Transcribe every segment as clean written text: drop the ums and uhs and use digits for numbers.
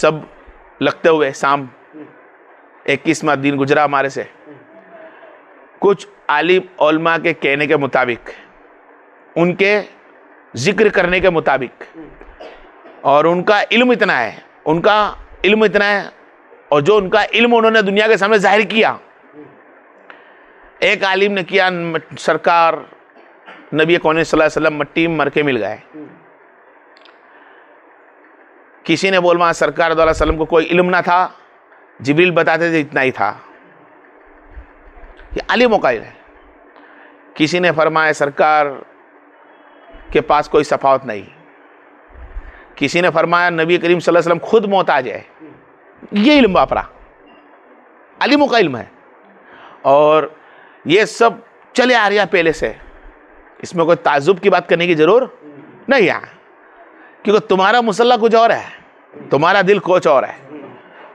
सब लगते हुए शाम 21वां दिन गुजरा हमारे से। कुछ आलिम उलमा के कहने के मुताबिक, उनके जिक्र करने के मुताबिक, और उनका इल्म इतना है, और जो उनका इल्म उन्होंने दुनिया के सामने जाहिर किया। एक आलिम ने किया, सरकार नबी कौन सल्लल्लाहु अलैहि वसल्लम मट्टी में मर के मिल गए। किसी ने बोला सरकार सल्लल्लाहु अलैहि वसल्लम को कोई इल्म ना था, जिब्रील बताते थे, इतना ही था। ये आलिमों का इल्म है। किसी ने फरमाया सरकार के पास कोई सफावत नहीं। किसी ने फरमाया नबी करीम सल्लल्लाहु अलैहि वसल्लम खुद मोहताज है। ये इल्म वापरा, आलिमों का इल्म है। और ये सब चले आ रहा पहले से, इसमें कोई ताजुब की बात करने की जरूरत नहीं है, क्योंकि तुम्हारा मुसल्ला कुछ और है, तुम्हारा दिल कुछ और है।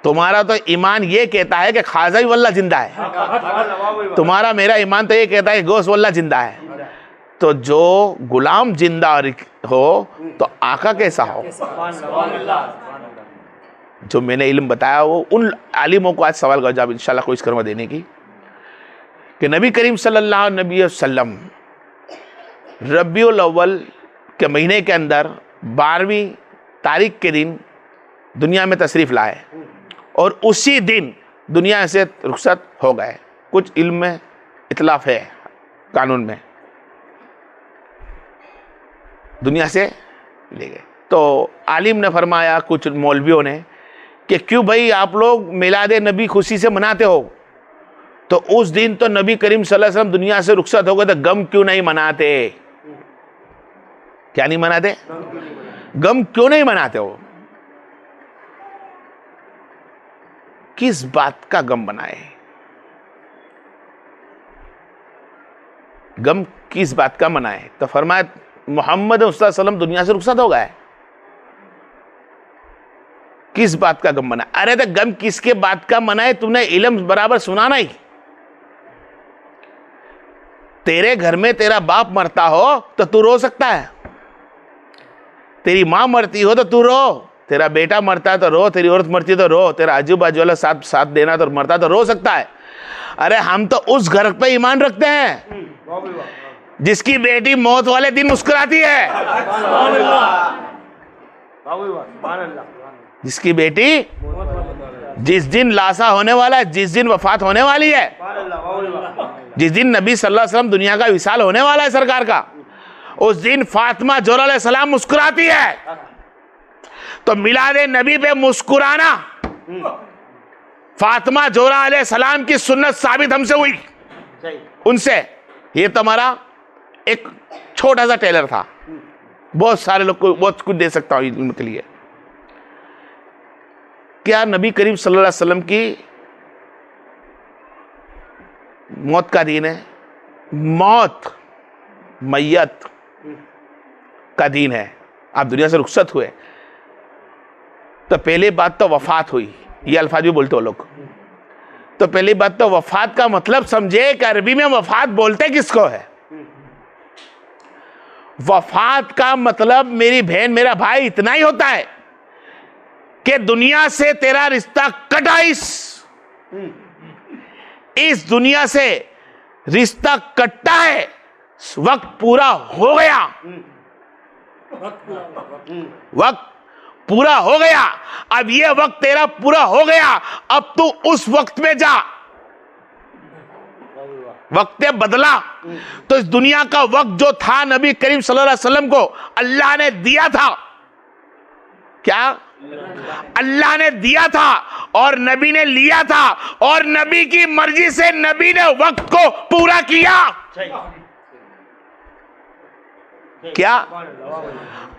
तुम्हारा तो ईमान ये कहता है कि खाजा ही वल्ला जिंदा है, तुम्हारा मेरा ईमान तो ये कहता है गोश्त वल्ला जिंदा है। तो जो गुलाम जिंदा हो तो आका कैसा हो। जो मैंने इल्म बताया वो उन आलिमों को आज सवाल का जवाब इंशाल्लाह कोशिश करूंगा देने की, कि नबी करीम सल्लल्लाहु अलैहि वसल्लम रबीउल अव्वल के महीने के अंदर 12वीं तारीख के दिन दुनिया में तशरीफ़ लाए और उसी दिन दुनिया से रुखसत हो गए। कुछ इल्म में इतलाफ है, कानून में दुनिया से ले गए। तो आलिम ने फरमाया, कुछ मौलवियों ने, कि क्यों भाई आप लोग मिलाद नबी खुशी से मनाते हो, तो उस दिन तो नबी करीम सल्लल्लाहु अलैहि वसल्लम दुनिया से रुखसत हो गए, तो गम क्यों नहीं मनाते? क्या नहीं मनाते? गम क्यों नहीं मनाते हो? किस बात का गम बनाए? गम किस बात का मनाए? तो फरमाया मोहम्मद सल्लम दुनिया से रुखसत हो गए, किस बात का गम मनाए? अरे तो गम किसके बात का मनाए? तूने इल्म बराबर सुना नहीं। तेरे घर में तेरा बाप मरता हो तो तू रो सकता है, तेरी माँ मरती हो तो तू रो, तेरा बेटा मरता है तो रो, तेरी औरत मरती है तो रो, तेरा आजू बाजू वाला साथ देना तो मरता तो रो सकता है। अरे हम तो उस घर पे ईमान रखते हैं जिसकी बेटी मौत वाले दिन मुस्कुराती है, जिसकी बेटी जिस दिन लाशा होने वाला है, जिस दिन वफात होने वाली है, जिस दिन नबी सल्लल्लाहु अलैहि वसल्लम दुनिया का विसाल होने वाला है सरकार का, उस दिन फातिमा ज़ोहरा अलैहिस्सलाम मुस्कुराती है। तो मिलादे नबी पे मुस्कुराना फातिमा ज़ोहरा अलैहिस्सलाम की सुन्नत साबित हमसे हुई, उनसे। ये तुम्हारा एक छोटा सा टेलर था, बहुत सारे लोग को बहुत कुछ दे सकता हूं इल्म के लिए। क्या नबी करीम सल्लल्लाहु अलैहि वसल्लम की मौत का दिन है? मौत मैयत का दिन है। आप दुनिया से रुखसत हुए तो पहली बात तो वफात हुई, ये अल्फाज भी बोलते हो लोग। तो पहली बात तो वफात का मतलब समझे कि अरबी में वफात बोलते किसको है। वफात का मतलब मेरी बहन मेरा भाई इतना ही होता है कि दुनिया से तेरा रिश्ता कटा, इस दुनिया से रिश्ता कटता है, वक्त पूरा हो गया, वक्त पूरा हो गया। अब ये वक्त तेरा पूरा हो गया, अब तू उस वक्त में जा। वक्त बदला तो इस दुनिया का वक्त जो था नबी करीम सल्लल्लाहु अलैहि वसल्लम को अल्लाह ने दिया था, क्या अल्लाह ने दिया था और नबी ने लिया था, और नबी की मर्जी से नबी ने वक्त को पूरा किया। क्या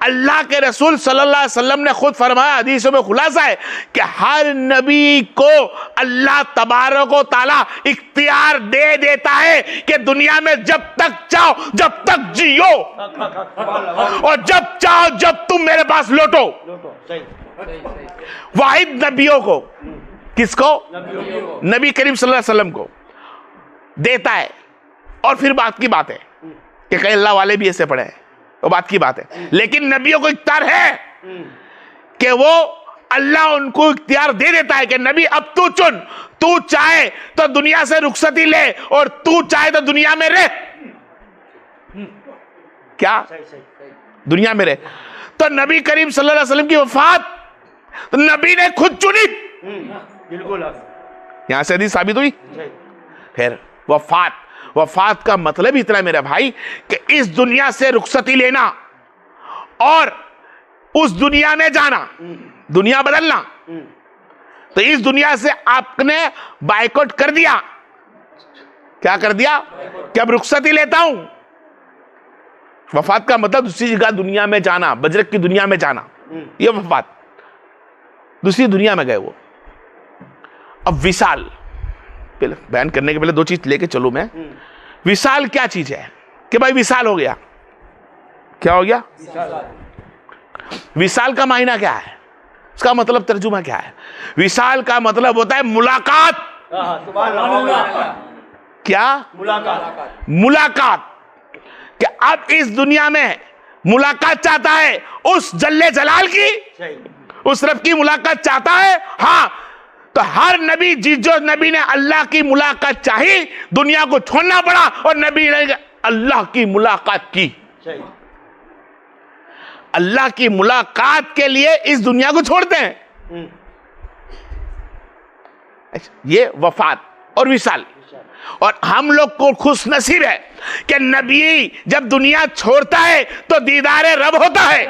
अल्लाह के रसूल सल्लल्लाहु अलैहि वसल्लम ने खुद फरमाया, हदीसों में खुलासा है कि हर नबी को अल्लाह तबारक व तआला इख्तियार दे देता है कि दुनिया में जब तक चाहो जब तक जियो, और जब चाहो जब तुम मेरे पास लौटो। वाहिद नबियों को, किसको? नबी करीम सल्लल्लाहु अलैहि वसल्लम को देता है। और फिर बात की बात है कि कई अल्लाह वाले भी ऐसे पढ़े, वो बात की बात है, लेकिन नबियों को इख्तियार है कि वो अल्लाह उनको इख्तियार दे देता है कि नबी अब तू चुन, तू चाहे तो दुनिया से रुखसती ले और तू चाहे तो दुनिया में रह। क्या दुनिया में रहे? तो नबी करीम सल्लल्लाहु अलैहि वसल्लम की वफात तो नबी ने खुद चुनी। बिल्कुल यहां से हदीस साबित हुई। फिर वफात का मतलब इतना मेरा भाई कि इस दुनिया से रुखसती लेना और उस दुनिया में जाना, दुनिया बदलना। तो इस दुनिया से आपने बायकॉट कर दिया। क्या कर दिया? कि अब रुखसती लेता हूं। वफात का मतलब दूसरी जगह दुनिया में जाना, बजरग की दुनिया में जाना, ये वफात। दूसरी दुनिया में गए वो। अब विशाल, पहले बयान करने के पहले दो चीज लेके चलूं मैं। विशाल क्या चीज है कि भाई विशाल हो गया? क्या हो गया? विशाल का मायना क्या है? इसका मतलब तर्जुमा क्या है? विशाल का मतलब होता है मुलाकात। क्या? मुलाकात। कि अब इस दुनिया में मुलाकात चाहता है उस जल्ले जलाल की, उस रब की मुलाकात चाहता है। हाँ, तो हर नबी जो नबी ने अल्लाह की मुलाकात चाही, दुनिया को छोड़ना पड़ा और नबी ने अल्लाह की मुलाकात की। अल्लाह की मुलाकात के लिए इस दुनिया को छोड़ते हैं। ये वफात और विशाल। और हम लोग को खुश नसीब है कि नबी जब दुनिया छोड़ता है तो दीदारे रब होता है।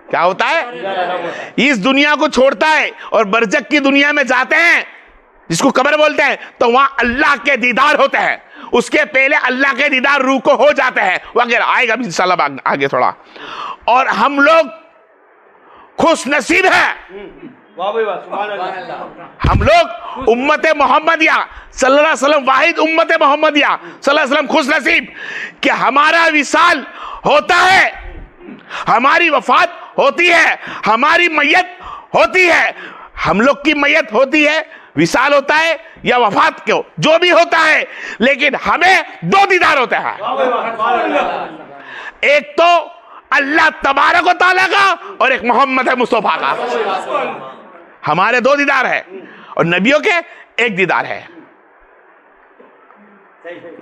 क्या होता है? इस दुनिया को छोड़ता है और बरज़ख की दुनिया में जाते हैं, जिसको कब्र बोलते हैं, तो वहां अल्लाह के दीदार होते हैं। उसके पहले अल्लाह के दीदार रूह को हो जाते हैं वगैरह, आएगा भी इंशाल्लाह आगे थोड़ा। और हम लोग खुश नसीब है, हम लोग उम्मत मोहम्मदिया सल्लल्लाहु अलैहि वसल्लम, वाहिद उम्मत मोहम्मदिया सल्लल्लाहु अलैहि वसल्लम खुश नसीब कि हमारा विसाल होता है, हमारी वफात होती है, हमारी मैयत होती है। हम लोग की मैयत होती है, विसाल होता है या वफात क्यों जो भी होता है, लेकिन हमें दो दीदार होते हैं। एक तो अल्लाह तबारक व तआला का और एक मोहम्मद मुस्तफा का। हमारे दो दीदार है और नबियों के एक दीदार है।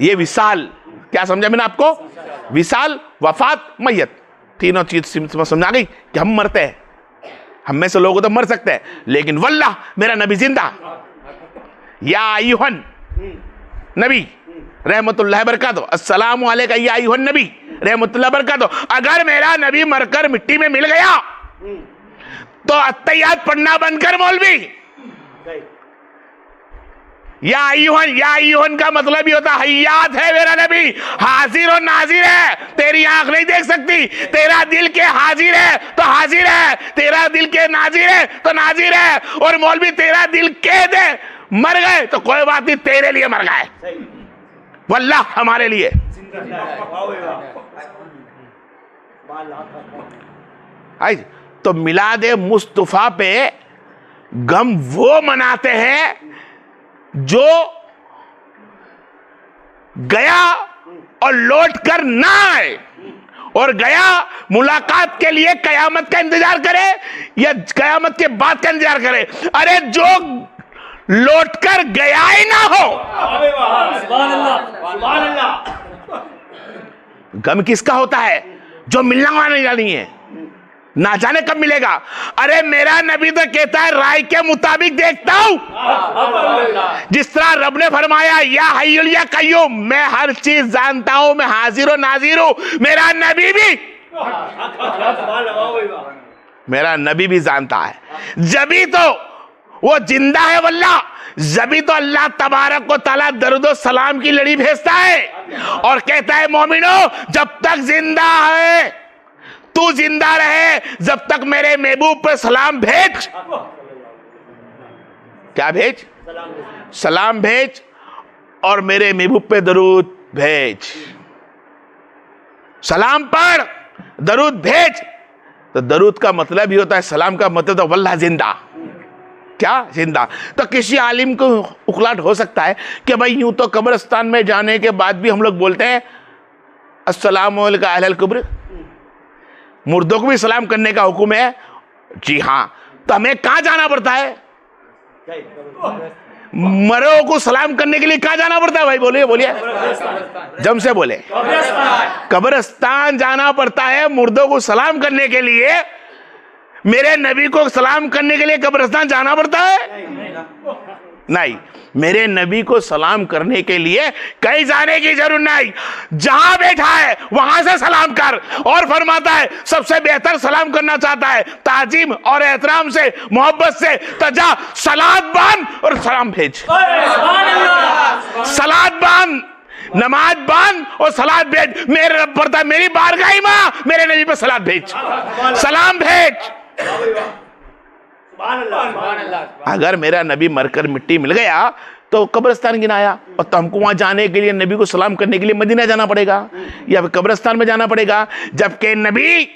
ये विसाल क्या समझा मैंने आपको? विसाल, वफात, मैयत, तीनों चीज समझ आ गई कि हम मरते हैं। हम में से लोग तो मर सकते हैं, लेकिन वल्लाह मेरा नबी जिंदा। या अय्युहन नबी रहमतुल्लाह बरकातो, अस्सलामु अलैका या अय्युहन नबी रहमतुल्लाह बरकातो। अगर मेरा नबी मरकर मिट्टी में मिल गया तो अत्तहियात पढ़ना बंद कर मौलवी। या अय्युहन का मतलब ही होता हयात है मेरा नबी, हाजिर और नाजिर है। तेरी आंख नहीं देख सकती, तेरा दिल के हाजिर है तो हाजिर है, तेरा दिल के नाजिर है तो नाजिर है। और मौलवी तेरा दिल कह दे मर गए तो कोई बात नहीं, तेरे लिए मर गए, वल्लाह हमारे लिए। तो मिलाद मुस्तफा पे गम वो मनाते हैं जो गया और लौट कर ना आए, और गया मुलाकात के लिए कयामत का इंतजार करे या कयामत के बाद का इंतजार करे। अरे जो लौट कर गया ही ना हो, गम किसका होता है? जो मिलना वाला नहीं है, ना जाने कब मिलेगा। अरे मेरा नबी तो कहता है राय के मुताबिक देखता हूं, जिस तरह रब ने फरमाया या हय्युल या कय्यूम, मैं हर चीज जानता हूं, मैं हाजिर और नाजिर हूं। मेरा नबी भी जानता है। जबी तो वो जिंदा है वल्लाह, जबी तो अल्लाह तबारक व तआला दरूद सलाम की लड़ी भेजता है और कहता है मोमिनो जब तक जिंदा है तू जिंदा रहे, जब तक मेरे महबूब पर सलाम भेज। क्या भेज? सलाम भेज और मेरे महबूब पे दरूद भेज। सलाम पढ़, दरूद भेज। तो दरूद का मतलब ही होता है, सलाम का मतलब तो वल्लाह जिंदा। क्या? जिंदा। तो किसी आलिम को उखलाट हो सकता है कि भाई यूं तो कब्रिस्तान में जाने के बाद भी हम लोग बोलते हैं अस्सलामु अलैका अहलल कब्र, मुर्दों को भी सलाम करने का हुक्म है जी हाँ, तो हमें कहां जाना पड़ता है? मरो को सलाम करने के लिए कहां जाना पड़ता है भाई? बोलिए बोलिए, जम से बोले। कब्रिस्तान जाना पड़ता है मुर्दों को सलाम करने के लिए। मेरे नबी को सलाम करने के लिए कब्रिस्तान जाना पड़ता है? नहीं, मेरे नबी को सलाम करने के लिए कहीं जाने की जरूरत नहीं, जहां बैठा है वहां से सलाम कर। और फरमाता है सबसे बेहतर सलाम करना चाहता है ताजीम और एहतराम से, मोहब्बत से, तो जा सलात बांध और सलाम भेज। सलात बांध, नमाज बांध और सलात भेज। मेरे रब पढ़ता, मेरी बारगाही मां मेरे नबी पे सलात भेज, सलाम भेज। अगर मेरा नबी मरकर मिट्टी मिल गया तो कब्रिस्तान गिनाया, और तो हमको वहां जाने के लिए, नबी को सलाम करने के लिए मदीना जाना पड़ेगा या फिर कब्रिस्तान में जाना पड़ेगा, जबकि नबी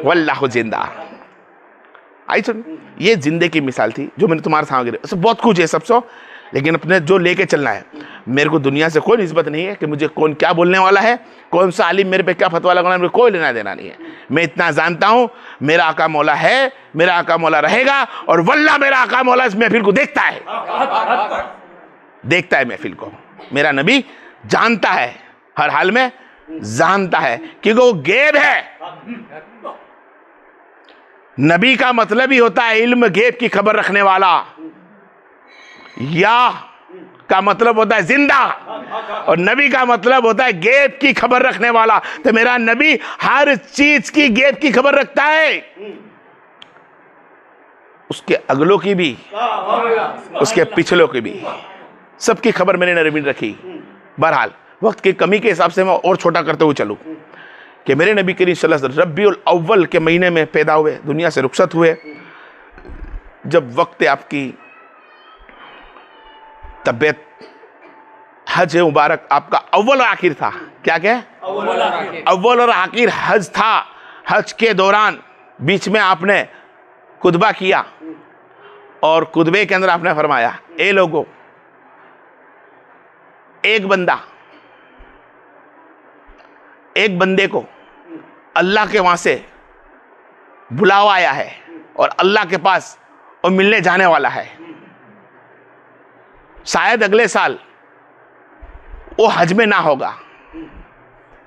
वल्लाहु जिंदा। आई सुन, ये जिंदे की मिसाल थी जो मैंने तुम्हारे सामने गिरी। बहुत कुछ है सबसे, लेकिन अपने जो लेके चलना है। मेरे को दुनिया से कोई निस्बत नहीं है कि मुझे कौन क्या बोलने वाला है, कौन सा आलिम मेरे पे क्या फतवा लगाना, मेरे कोई लेना देना नहीं है। मैं इतना जानता हूं, मेरा आका मौला है, मेरा आका मौला रहेगा, और वल्लाह मेरा आका मौला इस महफिल को देखता है, देखता है महफिल को। मेरा नबी जानता है, हर हाल में जानता है, क्योंकि वो गैब है। नबी का मतलब ही होता है इल्म गैब की खबर रखने वाला, या का मतलब होता है जिंदा, और नबी का मतलब होता है गैब की खबर रखने वाला। तो मेरा नबी हर चीज की गैब की खबर रखता है, उसके अगलों की भी, उसके पिछलों की भी, सबकी खबर मेरे नबी ने रखी। बहरहाल वक्त की कमी के हिसाब से मैं और छोटा करते हुए चलूं कि मेरे नबी करीम सल्लल्लाहु अलैहि वसल्लम रब्बीउल अव्वल के महीने में पैदा हुए, दुनिया से रुखसत हुए। जब वक्त आपकी तबीयत, हज मुबारक आपका अव्वल और आखिर था, क्या क्या अव्वल और आखिर हज था। हज के दौरान बीच में आपने खुतबा किया, और खुतबे के अंदर आपने फरमाया, ए लोगों, एक बंदे को अल्लाह के वहां से बुलावा आया है, और अल्लाह के पास वो मिलने जाने वाला है। शायद अगले साल वो हज में ना होगा,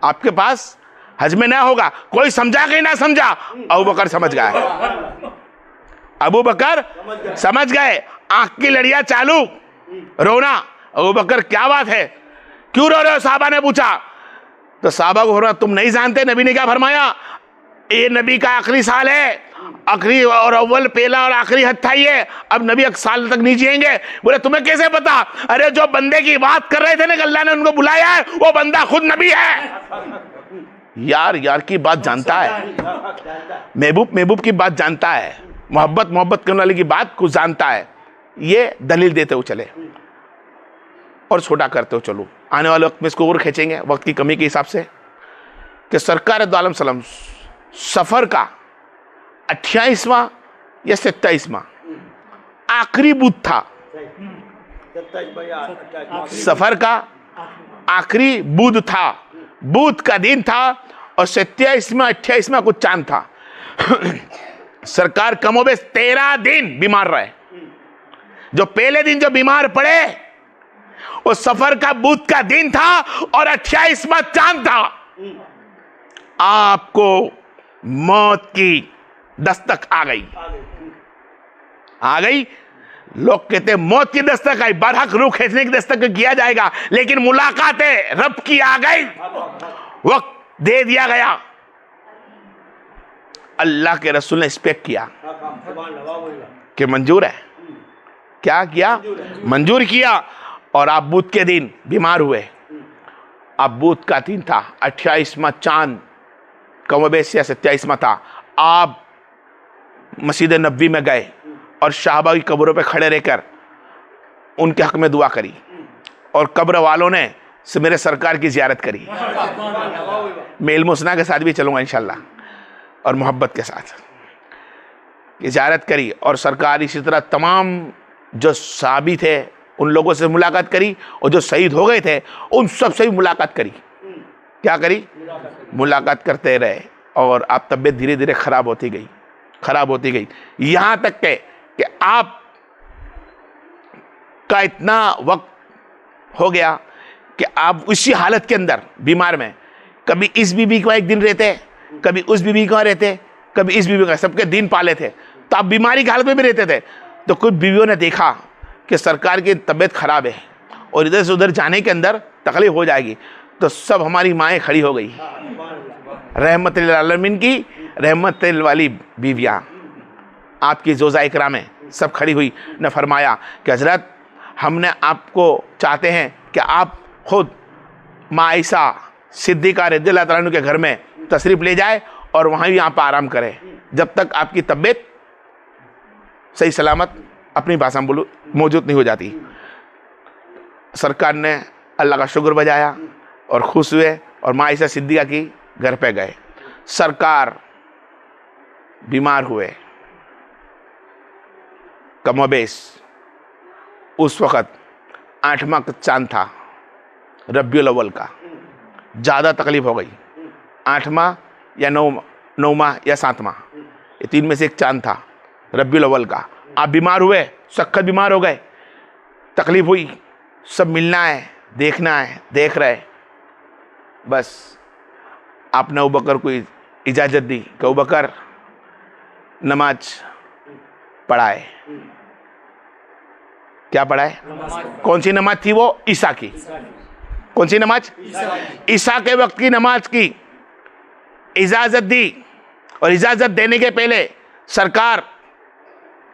आपके पास हज में ना होगा। कोई समझा कि ना समझा? अबू बकर समझ गए, अबू बकर समझ गए। आंख की लड़ियां चालू, रोना। अबू बकर क्या बात है, क्यों रो रहे हो? साहबा ने पूछा। तो साहबा को बोला, तुम नहीं जानते नबी ने क्या फरमाया? ये नबी का आखिरी साल है, आखिरी और अव्वल, पहला और आखिरी हज था ये, अब नबी एक साल तक नहीं जिएंगे। बोले तुम्हें कैसे पता? अरे जो बंदे की बात कर रहे थे ना, अल्लाह ने उनको बुलाया है, वो बंदा खुद नबी है। यार की बात जानता है, महबूब की बात जानता है, मोहब्बत करने वाले की बात कुछ जानता है। ये दलील देते हुए चले और छोटा करते हुए चलो। आने वाले वक्त में इसको और खींचेंगे वक्त की कमी के हिसाब से, कि सरकार दो आलम सल्लम सफर का 28वां या 27वां आखिरी बुध था। सफर का आखिरी बुध था, बुध का दिन था, और 27वां 28वां कुछ चांद था। सरकार कमोबेश 13 दिन बीमार रहे। जो पहले दिन जो बीमार पड़े वो सफर का बुध का दिन था और 28वां चांद था। आपको मौत की दस्तक आ गई। लोग कहते हैं मौत की दस्तक आई, बरहक रूह खींचने की दस्तक किया जाएगा, लेकिन मुलाकात रब की आ गई, वक्त दे दिया गया। अल्लाह के रसूल ने एक्सपेक्ट किया कि मंजूर है, क्या किया? मंजूर किया। और आप बुध के दिन बीमार हुए। अब बुध का दिन था, 28वां चांद कमोबेश या 27वां था। आप मस्जिद नबवी में गए और शाहबा की कब्रों पे खड़े रहकर उनके हक में दुआ करी, और कब्र वालों ने मेरे सरकार की जियारत करी। मैं इल्म हुस्ना के साथ भी चलूंगा इंशाल्लाह, और मोहब्बत के साथ जियारत करी। और सरकार इसी तरह तमाम जो साबित थे उन लोगों से मुलाकात करी, और जो शहीद हो गए थे उन सब से भी मुलाकात करी क्या करी, मुलाकात करते रहे और आप तबीयत धीरे धीरे खराब होती गई, यहां तक कि आप का इतना वक्त हो गया कि आप उसी हालत के अंदर बीमार में, कभी इस बीबी का एक दिन रहते, कभी उस बीबी का रहते, कभी इस बीबी का, सबके दिन पाले थे, तो आप बीमारी की हालत में भी रहते थे। तो कुछ बीवियों ने देखा कि सरकार की तबीयत खराब है और इधर से उधर जाने के अंदर तकलीफ हो जाएगी, तो सब हमारी माएँ खड़ी हो गई, रहमतुल आलमीन की रहमत वाली बीवियाँ, आपकी जोज़ा इकराम सब खड़ी हुई ने फरमाया कि हज़रत हमने आपको चाहते हैं कि आप खुद माँ आयशा सिद्दीक़ा रज़ियल्लाहु ताला अन्हा के घर में तशरीफ़ ले जाए और वहाँ भी यहाँ पर आराम करें जब तक आपकी तबीयत सही सलामत, अपनी भाषा में बोलो, मौजूद नहीं हो जाती। सरकार ने अल्लाह का शुक्र बजाया और खुश हुए और माँ आयशा सिद्दीक़ा की घर पे गए। सरकार बीमार हुए, कमोबेश उस वक़्त 8वां चांद था रब्बियुल अव्वल का, ज़्यादा तकलीफ हो गई। 8वां या 9वां या 7वां, ये 3 में से एक चांद था रब्बियुल अव्वल का। आप बीमार हुए, सख्त बीमार हो गए, तकलीफ हुई, सब मिलना है, देखना है, देख रहे, बस आपने अबू बकर को इजाज़त दी कि अबू बकर नमाज पढ़ाए। क्या पढ़ाए? कौन सी नमाज थी वो? ईसा की। कौन सी नमाज? ईसा के वक्त की नमाज की इजाज़त दी। और इजाज़त देने के पहले सरकार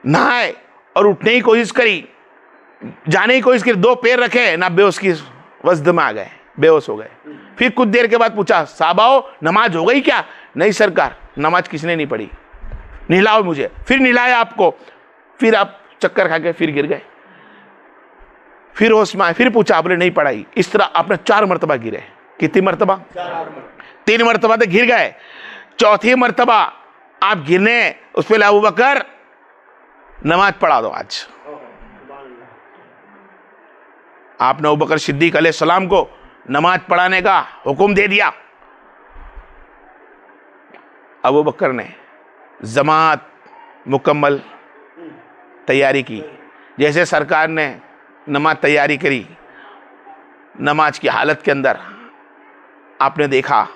नहाए और उठने की कोशिश करी, जाने की कोशिश की, 2 पैर रखे ना, बेहोश की वजद में आ गए, बेहोश हो गए। फिर कुछ देर के बाद पूछा, साहबाओ नमाज हो गई क्या? नहीं सरकार, नमाज किसने नहीं पढ़ी, नहलाओ मुझे। फिर नहलाया आपको, फिर आप चक्कर खा के फिर गिर गए, फिर होश में आए, फिर पूछा, आपने नहीं पढ़ाई। इस तरह आपने 4 मरतबा गिरे। कितनी मरतबा? 3 मरतबा तो गिर गए, 4थी मरतबा आप गिरने, उस पर अबू बकर नमाज पढ़ा दो आज। आपने अबू बकर सिद्दीक अलैहिस्सलाम को नमाज पढ़ाने का हुक्म दे दिया। अबू बकर ने जमात मुकम्मल तैयारी की। जैसे सरकार ने नमाज तैयारी करी, नमाज की हालत के अंदर आपने देखा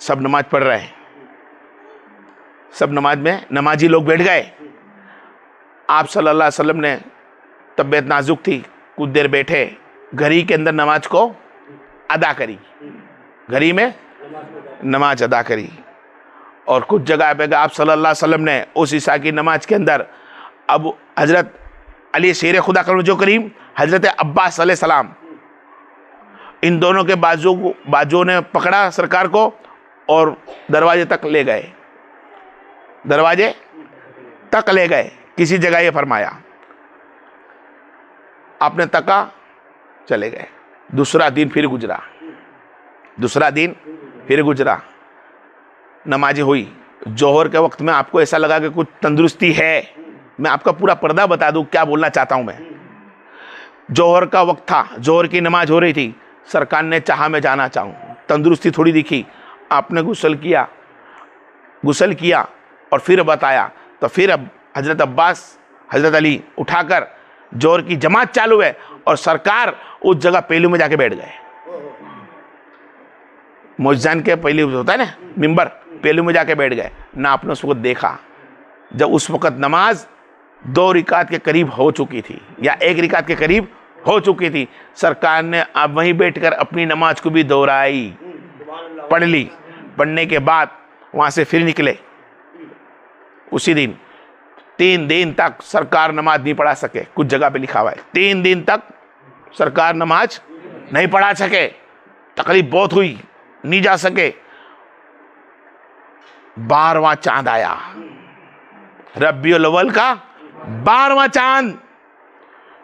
सब नमाज पढ़ रहे हैं, सब नमाज में नमाजी लोग बैठ गए। आप सल्लल्लाहु अलैहि वसल्लम ने, तबीयत नाजुक थी, कुछ देर बैठे, घड़ी के अंदर नमाज को अदा करी, घड़ी में नमाज अदा करी। और कुछ जगह पे आप सल्लल्लाहु अलैहि वसल्लम ने उस ईसा की नमाज के अंदर अब हजरत अली शेर खुदा जो करीम, हजरत अब्बास अलैहिस्सलाम, इन दोनों के बाजुओं ने पकड़ा सरकार को और दरवाजे तक ले गए, दरवाजे तक ले गए। किसी जगह ये फरमाया, आपने तका, चले गए। दूसरा दिन फिर गुजरा, दूसरा दिन फिर गुजरा, नमाज़ हुई। जोहर के वक्त में आपको ऐसा लगा कि कुछ तंदुरुस्ती है। मैं आपका पूरा पर्दा बता दूं क्या बोलना चाहता हूं मैं। जोहर का वक्त था, जोहर की नमाज हो रही थी, सरकार ने चाहा मैं जाना चाहूं, तंदुरुस्ती थोड़ी दिखी, आपने गुस्ल किया और फिर बताया, तो फिर अब हजरत अब्बास, हजरत अली उठाकर जोहर की जमात चालू है और सरकार उस जगह पहलू में जाके बैठ गए। मुअज्जिन के पहलू होता है ना मिंबर, पहलू में जाके बैठ गए ना। आपने उस वक्त देखा जब उस वक्त नमाज 2 रिकात के करीब हो चुकी थी या 1 रिकात के करीब हो चुकी थी, सरकार ने अब वहीं बैठकर अपनी नमाज को भी दोहराई, पढ़ ली। पढ़ने के बाद वहाँ से फिर निकले। उसी दिन 3 दिन तक सरकार नमाज नहीं पढ़ा सके। कुछ जगह पे लिखा हुआ है 3 दिन तक सरकार नमाज नहीं पढ़ा सके, तकलीफ बहुत हुई, नहीं जा सके। 12वां चांद आया, रब्बियुल अव्वल का 12वां चांद,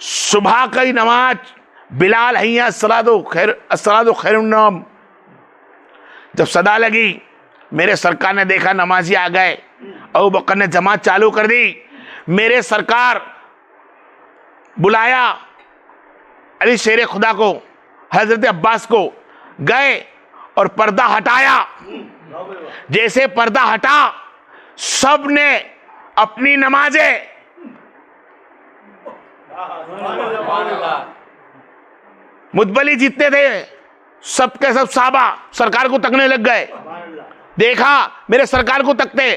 सुबह का ही नमाज, बिलाल हैया अस्सलातु खैरुन नौम। जब सदा लगी, मेरे सरकार ने देखा नमाजी आ गए, अबू बकर ने जमात चालू कर दी। मेरे सरकार बुलाया अली शेर खुदा को, हजरत अब्बास को, गए और पर्दा हटाया। जैसे पर्दा हटा, सब ने अपनी नमाजें मुतबली जितने थे सबके सब साहबा सरकार को तकने लग गए। देखा मेरे सरकार को तकते,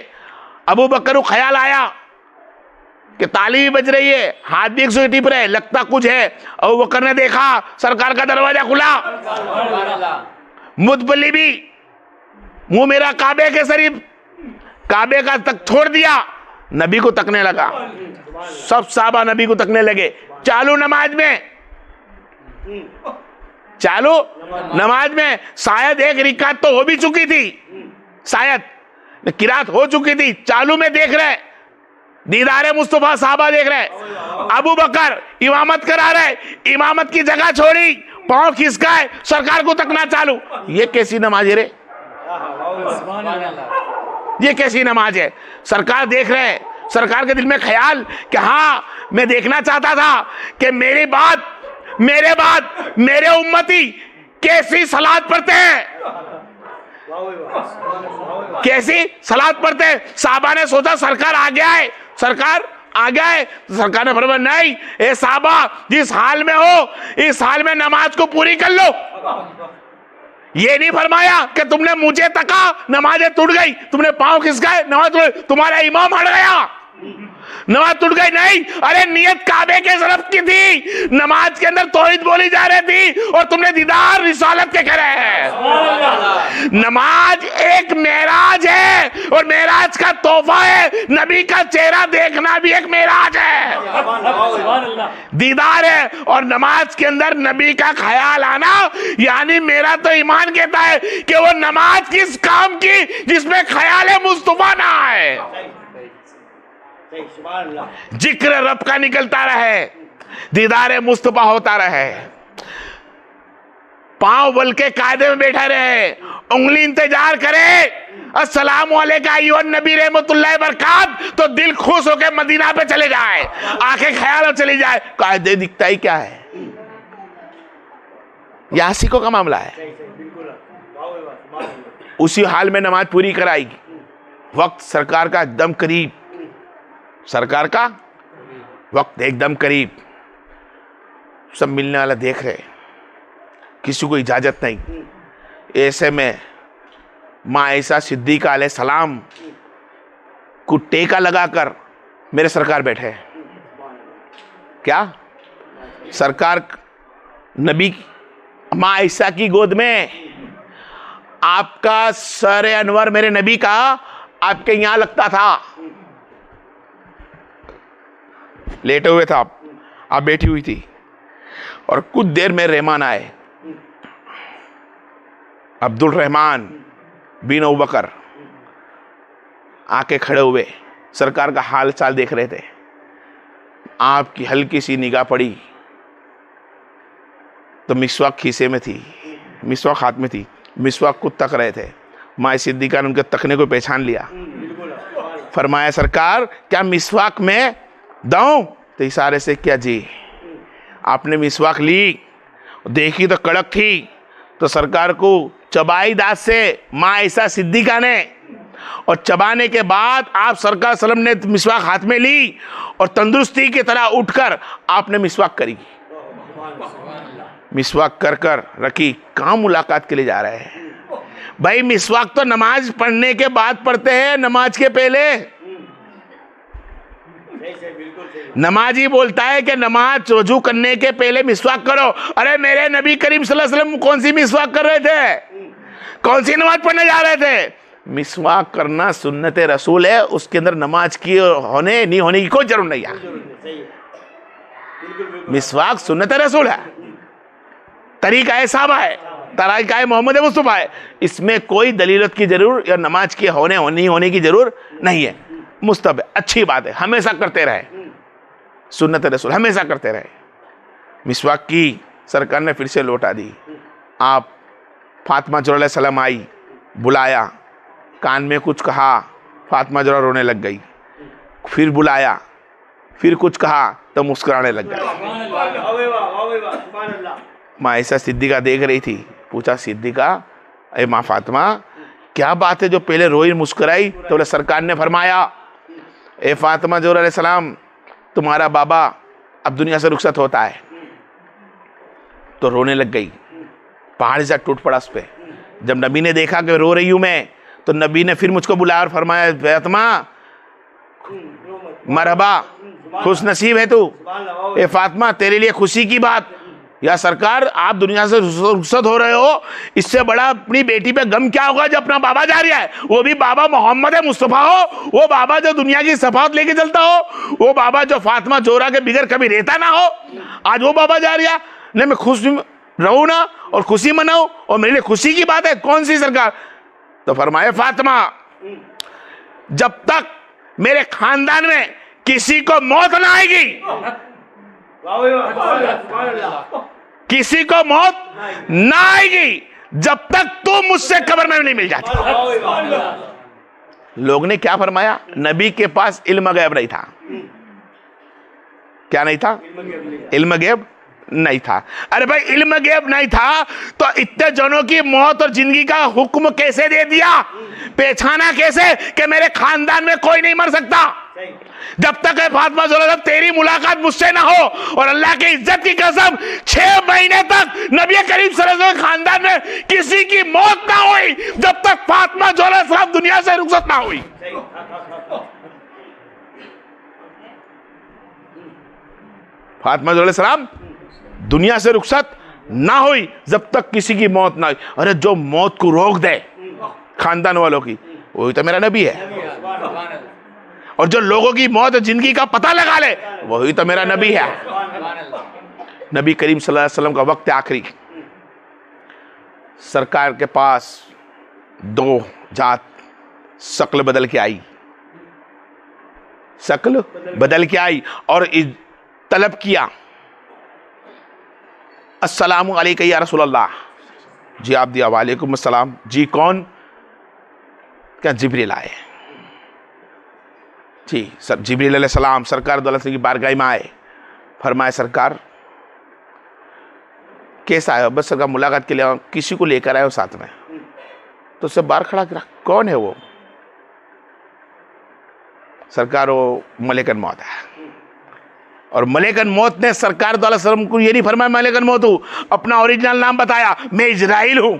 अबू बकर को ख्याल आया कि ताली भी बज रही है, हाथ भी एक सौ टिप रहे, लगता कुछ है। अबू बकर ने देखा सरकार का दरवाजा खुला, मुतबली भी मुंह मेरा काबे के करीब, काबे का तक छोड़ दिया, नबी को तकने लगा। सब साहबा नबी को तकने लगे। चालू नमाज में, चालू नमाज में शायद एक रिकात तो हो भी चुकी थी, शायद किरात हो चुकी थी, चालू में देख रहे, दीदारे मुस्तफा साहबा देख रहे। अबू बकर इमामत करा रहे, इमामत की जगह छोड़ी, पांव खिसकाए, सरकार को तकना चालू। ये कैसी नमाज है रे? ये कैसी नमाज है? सरकार देख रहे, सरकार के दिल में ख्याल कि हाँ मैं देखना चाहता था कि मेरे बाद मेरे उम्मती कैसी सलात पढ़ते हैं, कैसी सलात पढ़ते हैं। साहबा ने सोचा सरकार आ गया है, सरकार आ गया है। सरकार ने फरमाया नहीं, ए साहबा जिस हाल में हो इस हाल में नमाज को पूरी कर लो। ये नहीं फरमाया कि तुमने मुझे तका नमाजें टूट गई, तुमने पांव खिसकाए नमाज टूट गई, तुम्हारा इमाम हट गया नमाज टूट गई। नहीं, अरे नियत काबे के तरफ की थी, नमाज के अंदर तौहीद बोली जा रही थी और तुमने दीदार रिसालत के करे हैं। नमाज एक मेराज है और मेराज का तोहफा है। नबी का चेहरा देखना भी एक मेराज है, दीदार है। और नमाज के अंदर नबी का ख्याल आना, यानी मेरा तो ईमान कहता है कि वो नमाज किस काम की जिसमें ख्याल मुस्तफा ना आए, जिक्र रब का निकलता रहे, दीदारे मुस्तफा होता रहे, पांव बल के कायदे में बैठा रहे, उंगली इंतजार करे अस्सलाम वालेकुम अय्युहन नबी रहमतुल्लाह बरकात, तो दिल खुश होकर मदीना पे चले जाए, आंखें ख्याल और चली जाए। कायदे दिखता ही क्या है, यासीकों का मामला है। उसी हाल में नमाज पूरी कराई, वक्त सरकार का एकदम करीब, सरकार का वक्त एकदम करीब, सब मिलने वाला देख रहे, किसी को इजाजत नहीं। ऐसे में माँ ऐसा सिद्दीक़ा अलैहिस्सलाम को टेका लगाकर मेरे सरकार बैठे। क्या सरकार नबी माँ ऐसा की गोद में, आपका सर अनवर मेरे नबी का आपके यहां लगता था, लेटे हुए था आप बैठी हुई थी। और कुछ देर में रहमान आए, अब्दुल रहमान बिन अबू बकर आके खड़े हुए, सरकार का हाल चाल देख रहे थे। आपकी हल्की सी निगाह पड़ी तो मिसवाक खीसे में थी, मिसवाक हाथ में थी, मिसवाक को तक रहे थे। माँ सिद्दीक़ा ने उनके तकने को पहचान लिया, फरमाया सरकार क्या मिसवाक में दाऊं? तो इशारे से क्या जी। आपने मिसवाक ली, देखी तो कड़क थी, तो सरकार को चबाई दांत से माँ ऐसा सिद्दीक़ा ने, और चबाने के बाद आप सरकार सल्लम ने मिसवाक हाथ में ली और तंदुरुस्ती की तरह उठकर आपने मिसवाक करी, मिसवाक कर कर रखी। कहाँ मुलाकात के लिए जा रहे हैं भाई? मिसवाक तो नमाज पढ़ने के बाद पढ़ते हैं, नमाज के पहले। नमाजी बोलता है कि नमाज वजू करने के पहले मिसवाक करो। अरे मेरे नबी करीम सल्लल्लाहु अलैहि वसल्लम कौन सी मिसवाक कर रहे थे? कौन सी नमाज पढ़ने जा रहे थे? मिसवाक करना सुन्नत रसूल है, उसके अंदर नमाज की होने नहीं होने की कोई जरूरत नहीं है। मिसवाक सुन्नत रसूल है, तरीका है साहबा है, तरीका है मोहम्मद मुस्तफा है, इसमें कोई दलीलत की जरूर या नमाज के होने नहीं होने की जरूर नहीं है। मुस्तहब है, अच्छी बात है, हमेशा करते रहे, सुन्नत रसूल हमेशा करते रहे। मिसवाक की सरकार ने फिर से लौटा दी। आप फातिमा ज़ोहरा अलैहिस्सलाम आई, बुलाया, कान में कुछ कहा, फातिमा ज़ोहरा रोने लग गई। फिर बुलाया, फिर कुछ कहा तो मुस्कुराने लग गई। माँ ऐसा सिद्दीक़ा देख रही थी, पूछा सिद्दीक़ा अरे माँ फातिमा क्या बात है जो पहले रोई मुस्कुराई? तो बोले सरकार ने फरमाया ए फातिमा ज़ोहरा अलैहिस्सलाम तुम्हारा बाबा अब दुनिया से रुखसत होता है। तो रोने लग गई, पहाड़ से टूट पड़ा उस पर। जब नबी ने देखा कि रो रही हूं मैं, तो नबी ने फिर मुझको बुलाया और फरमाया फातिमा मरहबा, खुश नसीब है तू। ए फातिमा तेरे लिए खुशी की बात, या सरकार आप दुनिया से रुखसत हो रहे हो, इससे बड़ा अपनी बेटी पे गम क्या होगा जो अपना बाबा जा रहा है, वो भी बाबा मोहम्मद मुस्तफ़ा हो, वो बाबा जो दुनिया की सफात लेके चलता हो, वो बाबा जो फातिमा ज़ोहरा के बिगर कभी रहता ना हो, आज वो बाबा जा रहा नहीं। मैं खुश रहूं ना और खुशी मनाऊं, और मेरे लिए खुशी की बात है। कौन सी सरकार? तो फरमाए फातिमा जब तक मेरे खानदान में किसी को मौत ना आएगी, किसी को मौत ना आएगी, जब तक तू मुझसे कब्र में नहीं मिल जाती। लोग ने क्या फरमाया? नबी के पास इल्म गैब नहीं था। क्या नहीं था? इल्म गैब नहीं था। अरे भाई इल्म गैब नहीं था तो इतने जनों की मौत और जिंदगी का हुक्म कैसे दे दिया? पहचाना कैसे कि मेरे खानदान में कोई नहीं मर सकता? जब तक है फातिमा ज़ोहरा तेरी मुलाकात मुझसे ना हो, और अल्लाह की इज्जत की कसम 6 महीने तक नबी करीम सल्लल्लाहु अलैहि वसल्लम खानदान में किसी की मौत ना हुई, जब तक फातिमा ज़ोहरा दुनिया से रुखसत ना हुई। फातिमा ज़ोहरा दुनिया से रुखसत ना हुई जब तक किसी की मौत ना हुई। अरे जो मौत को रोक दे खानदान वालों की, वही तो मेरा नबी है। और जो लोगों की मौत और जिंदगी का पता लगा ले, वही तो मेरा नबी है। नबी करीम सल्लल्लाहु अलैहि वसल्लम का वक्त आखिरी, सरकार के पास 2 जात शक्ल बदल के आई, शक्ल बदल के आई और तलब किया अस्सलामु अलैका या रसूलल्लाह। जी आप दिया वालेकुम अस्सलाम। जी कौन? क्या जिब्रील आए। जी सर जिब्रील अलैहिस्सलाम सरकार दौलत की बारगाह में आए। फरमाए सरकार कैसा है? बस सरकार मुलाकात के लिए किसी को लेकर आए हो साथ में। तो सब बाहर खड़ा करा, कौन है वो? सरकार वो मलेकन मौत है। और मलेकन मौत ने सरकार दौलत सल्लम को ये नहीं फरमाया मलेकन मौत हूं, अपना ओरिजिनल नाम बताया, मैं इजराइल हूं।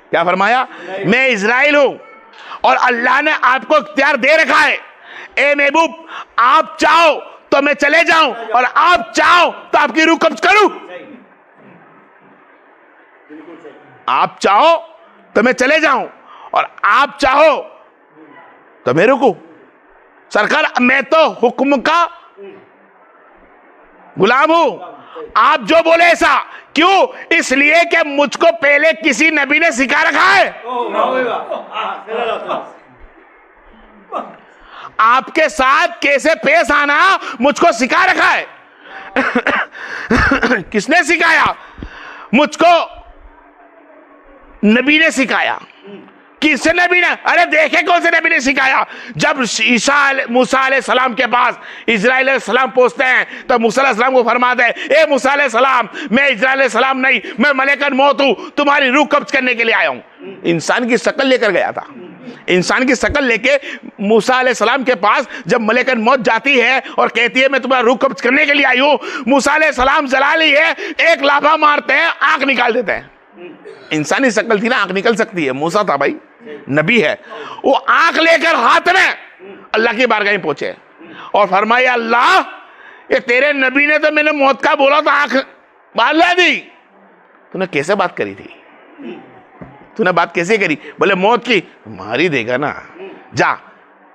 क्या फरमाया? मैं इजराइल हूं और अल्लाह ने आपको इख्तियार दे रखा है। ए महबूब आप चाहो तो मैं चले जाऊं और आप चाहो तो आपकी रूह कब्ज करूं। आप चाहो तो मैं चले जाऊं और आप चाहो तो मैं रुकूं। सरकार मैं तो हुक्म का गुलाम हूं, आप जो बोले ऐसा। क्यों? इसलिए कि मुझको पहले किसी नबी ने सिखा रखा है। आपके साथ कैसे पेश आना मुझको सिखा रखा है। किसने सिखाया? मुझको नबी ने सिखाया। किस नबी ने? अरे देखे कौन से नबी ने सिखाया। जब मूसा अलैहिस्सलाम के पास इजराइल अलैहिस्सलाम पहुंचते हैं तो मूसा अलैहिस्सलाम को फरमाते हैं, ए मूसा अलैहिस्सलाम मैं इजराइल अलैहिस्सलाम नहीं, मैं मलेकन मौत हूं, तुम्हारी रूह कब्ज करने के लिए आया हूं। इंसान की शक्ल लेकर गया था। इंसान की शक्ल लेके मूसा अलैहिस्सलाम के पास जब मलेकन मौत जाती है और कहती है मैं तुम्हारा रूह कब्ज करने के लिए आई हूं, मूसा अलैहिस्सलाम जलाली है, एक लाफा मारते हैं, आंख निकाल देते हैं। इंसानी शक्ल थी ना, आंख निकल सकती है। मूसा था भाई, नबी है। वो आंख लेकर हाथ में अल्लाह की बारगाह में पहुंचे और फरमाया अल्लाह ये तेरे नबी ने तो मैंने मौत का बोला तो आंख बाल ला दी। तूने कैसे बात करी थी? तूने बात कैसे करी? बोले मौत की, मारी देगा ना। जा,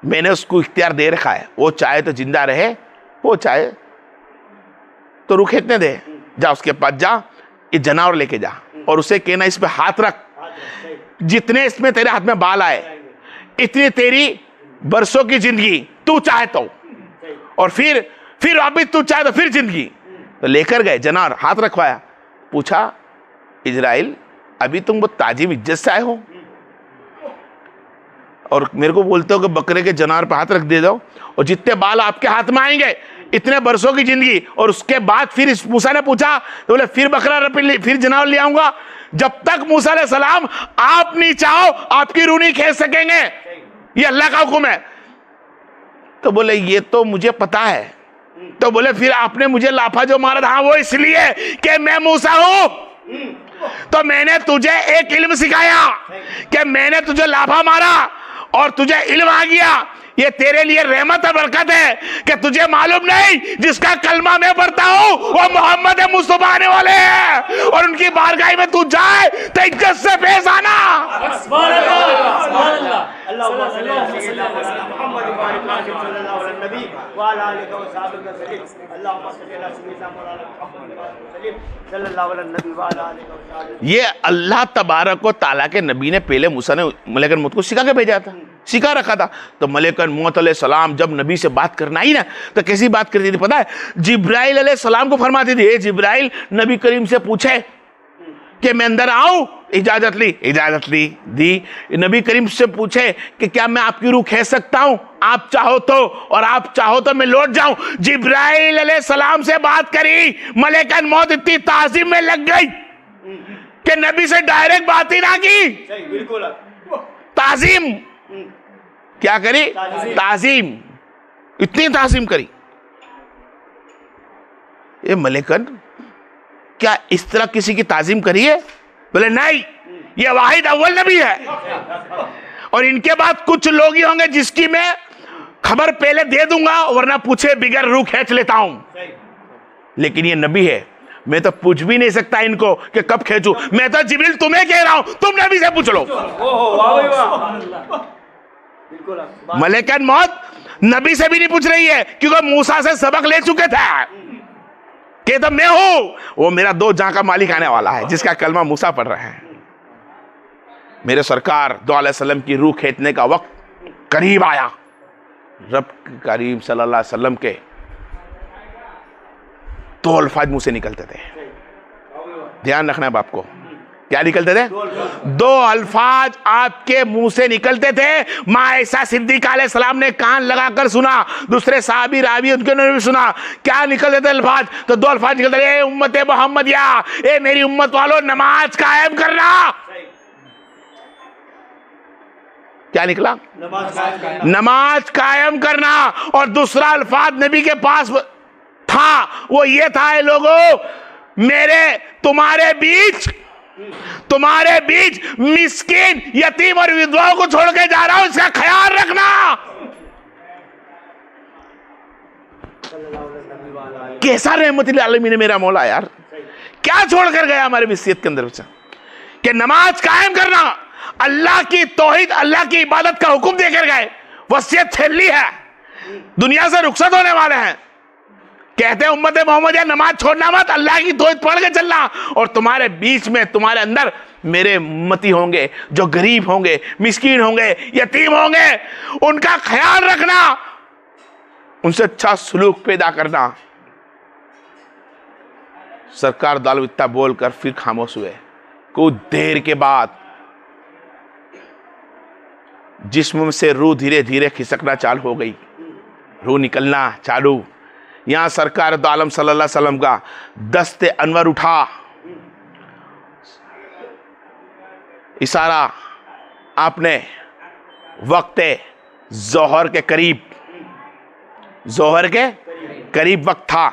मैंने उसको इख्तियार दे रखा है, वो चाहे तो जिंदा रहे, वो चाहे तो रुख इतने दे। जा उसके पास जा, ये जनावर लेके जा और उसे कहना इस पे हाथ रख, जितने इसमें तेरे हाथ में बाल आए इतनी तेरी बरसों की जिंदगी, तू चाहे तो, और फिर अभी तू चाहे तो फिर जिंदगी। तो लेकर गए, जनावर हाथ रखवाया। पूछा इजराइल अभी तुम वो ताजीब इज्जत से आए हो और मेरे को बोलते हो कि बकरे के जनावर पे हाथ रख दे दो और जितने बाल आपके हाथ में आएंगे इतने बरसों की जिंदगी, और उसके बाद फिर मूसा ने पूछा तो बोले फिर बकरा फिर जनावर ले आऊंगा। जब तक मूसा अलैहि सलाम आप नहीं चाहो आपकी रूह नहीं खींच सकेंगे, ये अल्लाह का हुक्म है। तो बोले ये तो मुझे पता है। तो बोले फिर आपने मुझे लाफा जो मारा था वो इसलिए कि मैं मूसा हूं, तो मैंने तुझे एक इल्म सिखाया कि मैंने तुझे लाफा मारा और तुझे इल्म आ गया। ये तेरे लिए रहमत और बरकत है कि तुझे मालूम नहीं जिसका कलमा मैं पढ़ता हूं वो मोहम्मद मुस्तफा आने वाले हैं, और उनकी बारगाह में तू जाए तो इज्जत से पेश आना। ये अल्लाह तबारक व तआला के नबी ने पहले मूसा ने मलेकुल मौत को सिखा के भेजा था, सिखा रखा था। तो मलेकुल मौत अलैहि सलाम जब नबी से बात करना आई ना तो कैसी बात करती थी पता है? जिब्राइल अलैहि सलाम को फरमाती थी, ए जिब्राइल नबी करीम से पूछे कि मैं अंदर आऊं, इजाजत ली, इजाजत ली, दी। नबी करीम से पूछे कि क्या मैं आपकी रूह खींच सकता हूं, आप चाहो तो, और आप चाहो तो मैं लौट जाऊं। जिब्राइल अलैहि सलाम से बात करी, मलेकुल मौत इतनी ताज़ीम में लग गई कि नबी से डायरेक्ट बात ही ना की, ताज़ीम क्या करी, ताज़ीम, इतनी ताज़ीम करी। ये मलेकुल क्या इस तरह किसी की ताज़ीम करी है? बोले नहीं, ये वाहिद अव्वल नबी है, और इनके बाद कुछ लोग ही होंगे जिसकी मैं खबर पहले दे दूंगा वरना पूछे बिगर रूह खींच लेता हूं। लेकिन ये नबी है, मैं तो पूछ भी नहीं सकता इनको कि कब खींचूं। मैं तो जिब्रील तुम्हें कह रहा हूं, तुम नबी से पूछ लो। मलेकुल मौत नबी से भी नहीं पूछ रही है क्योंकि मूसा से सबक ले चुके थे कि तो मैं हूं, वो मेरा दो जहां का मालिक आने वाला है जिसका कलमा मूसा पढ़ रहे हैं। मेरे सरकार दो अलैहि वसल्लम की रूह खींचने का वक्त करीब आया। रब करीम सल्लल्लाहु अलैहि वसल्लम के दो अल्फाज मुंह से निकलते थे, ध्यान रखना है बाप को, क्या निकलते थे? दो अल्फाज आपके मुंह से निकलते थे। माँ ऐसा सिद्दीक़ा अलैहि सलाम ने कान लगाकर सुना, दूसरे साहबी रावी उनके ने भी सुना। क्या निकलते थे अल्फाज? तो दो अल्फाज निकलते थे, उम्मत मोहम्मदिया, ए मेरी उम्मत वालों नमाज कायम करना। क्या निकला? नमाज कायम करना। और दूसरा अल्फाज नबी के पास था, वो ये था, लोगों मेरे तुम्हारे बीच मिस्कीन, यतीम और विधवाओं को छोड़ के जा रहा हूं, इसका ख्याल रखना। कैसा रहमतुल आलमीन है मेरा मौला यार, क्या छोड़ कर गया हमारे वसीयत के अंदर कि नमाज कायम करना, अल्लाह की तौहीद, अल्लाह की इबादत का हुक्म देकर गए। वसीयत फैली है, दुनिया से रुखसत होने वाले हैं। कहते हैं उम्मत मोहम्मदिया नमाज छोड़ना मत, अल्लाह की तौहीद पढ़ के चलना। और तुम्हारे बीच में, तुम्हारे अंदर मेरे उम्मती होंगे जो गरीब होंगे, मिस्कीन होंगे, यतीम होंगे, उनका ख्याल रखना, उनसे अच्छा सलूक पैदा करना। सरकार दाल इतना बोलकर फिर खामोश हुए। कुछ देर के बाद जिस्म से रूह धीरे धीरे खिसकना चालू हो गई, रूह निकलना चालू। यहां सरकार दो आलम सल्लल्लाहु अलैहि वसल्लम का दस्ते अनवर उठा, इशारा आपने वक्त जोहर के करीब वक्त था,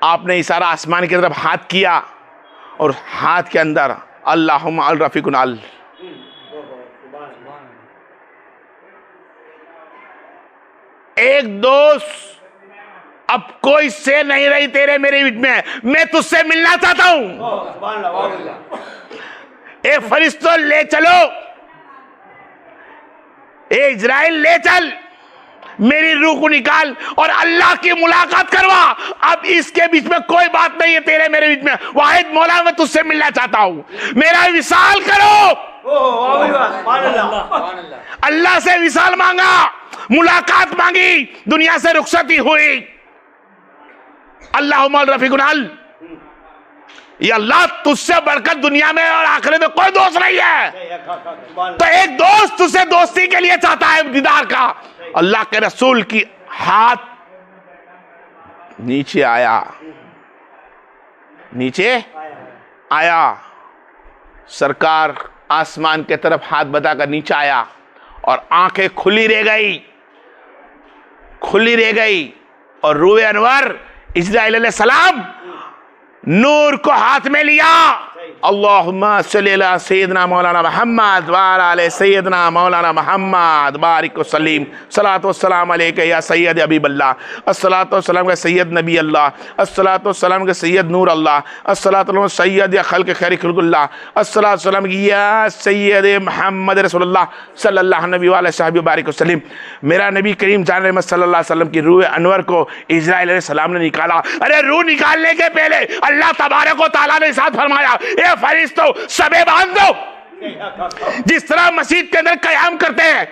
आपने इशारा आसमान की तरफ हाथ किया और हाथ के अंदर अल्लाहुम्मा अल रफीकुन अल, एक दोस्त अब कोई से नहीं रही तेरे मेरे बीच में, मैं तुझसे मिलना चाहता हूं। ए फरिश्तों ले चलो, ए इजराइल ले चल, मेरी रूह को निकाल और अल्लाह की मुलाकात करवा। अब इसके बीच में कोई बात नहीं है तेरे मेरे बीच में, वाहिद मौला मैं तुझसे मिलना चाहता हूं, मेरा विसाल करो। अल्लाह से विसाल मांगा, मुलाकात मांगी, दुनिया से रुखसती हुई। अल्लाहुम्मा रफीकुन अल, ये अल्लाह तुझसे बढ़कर दुनिया में और आखिरत में कोई दोस्त नहीं है। तो एक दोस्त तुझसे दोस्ती के लिए चाहता है दीदार का। अल्लाह के रसूल की हाथ नीचे आया, नीचे आया। सरकार आसमान के तरफ हाथ बताकर नीचे आया और आंखें खुली रह गई, खुली रह गई। और रूए अनवर इस्राईल अलैहिस्सलाम नूर को हाथ में लिया। अल्लाहुम्मा सल्ली अला सय्यदना मौलाना मुहम्मद व अला आले सय्यदना मौलाना मुहम्मद बारिक वसल्लिम। सलातो वस्सलाम अलैका या सय्यद हबीबल्लाह, अस्सलातो वस्सलाम का सय्यद नबी अल्लाह, अस्सलातो वस्सलाम का सय्यद नूर अल्लाह, अस्सलातो वस्सलाम सय्यद या खल्क खैर खल्कुल्लाह, अस्सलातो वस्सलाम या सय्यद मुहम्मद रसूलुल्लाह सल्लल्लाहु अलैहि बारिक वसल्लम। मेरा नबी करीम जान रहमत सल्लल्लाहु अलैहि वसल्लम की रूह अनवर को इस्राईल अलैहिस्सलाम ने निकाला। अरे रूह निकालने के पहले अल्लाह तबारक व तआला ने इरशाद फरमाया, फरिश्तों सबे बांध दो। जिस तरह मस्जिद के अंदर कयाम करते हैं,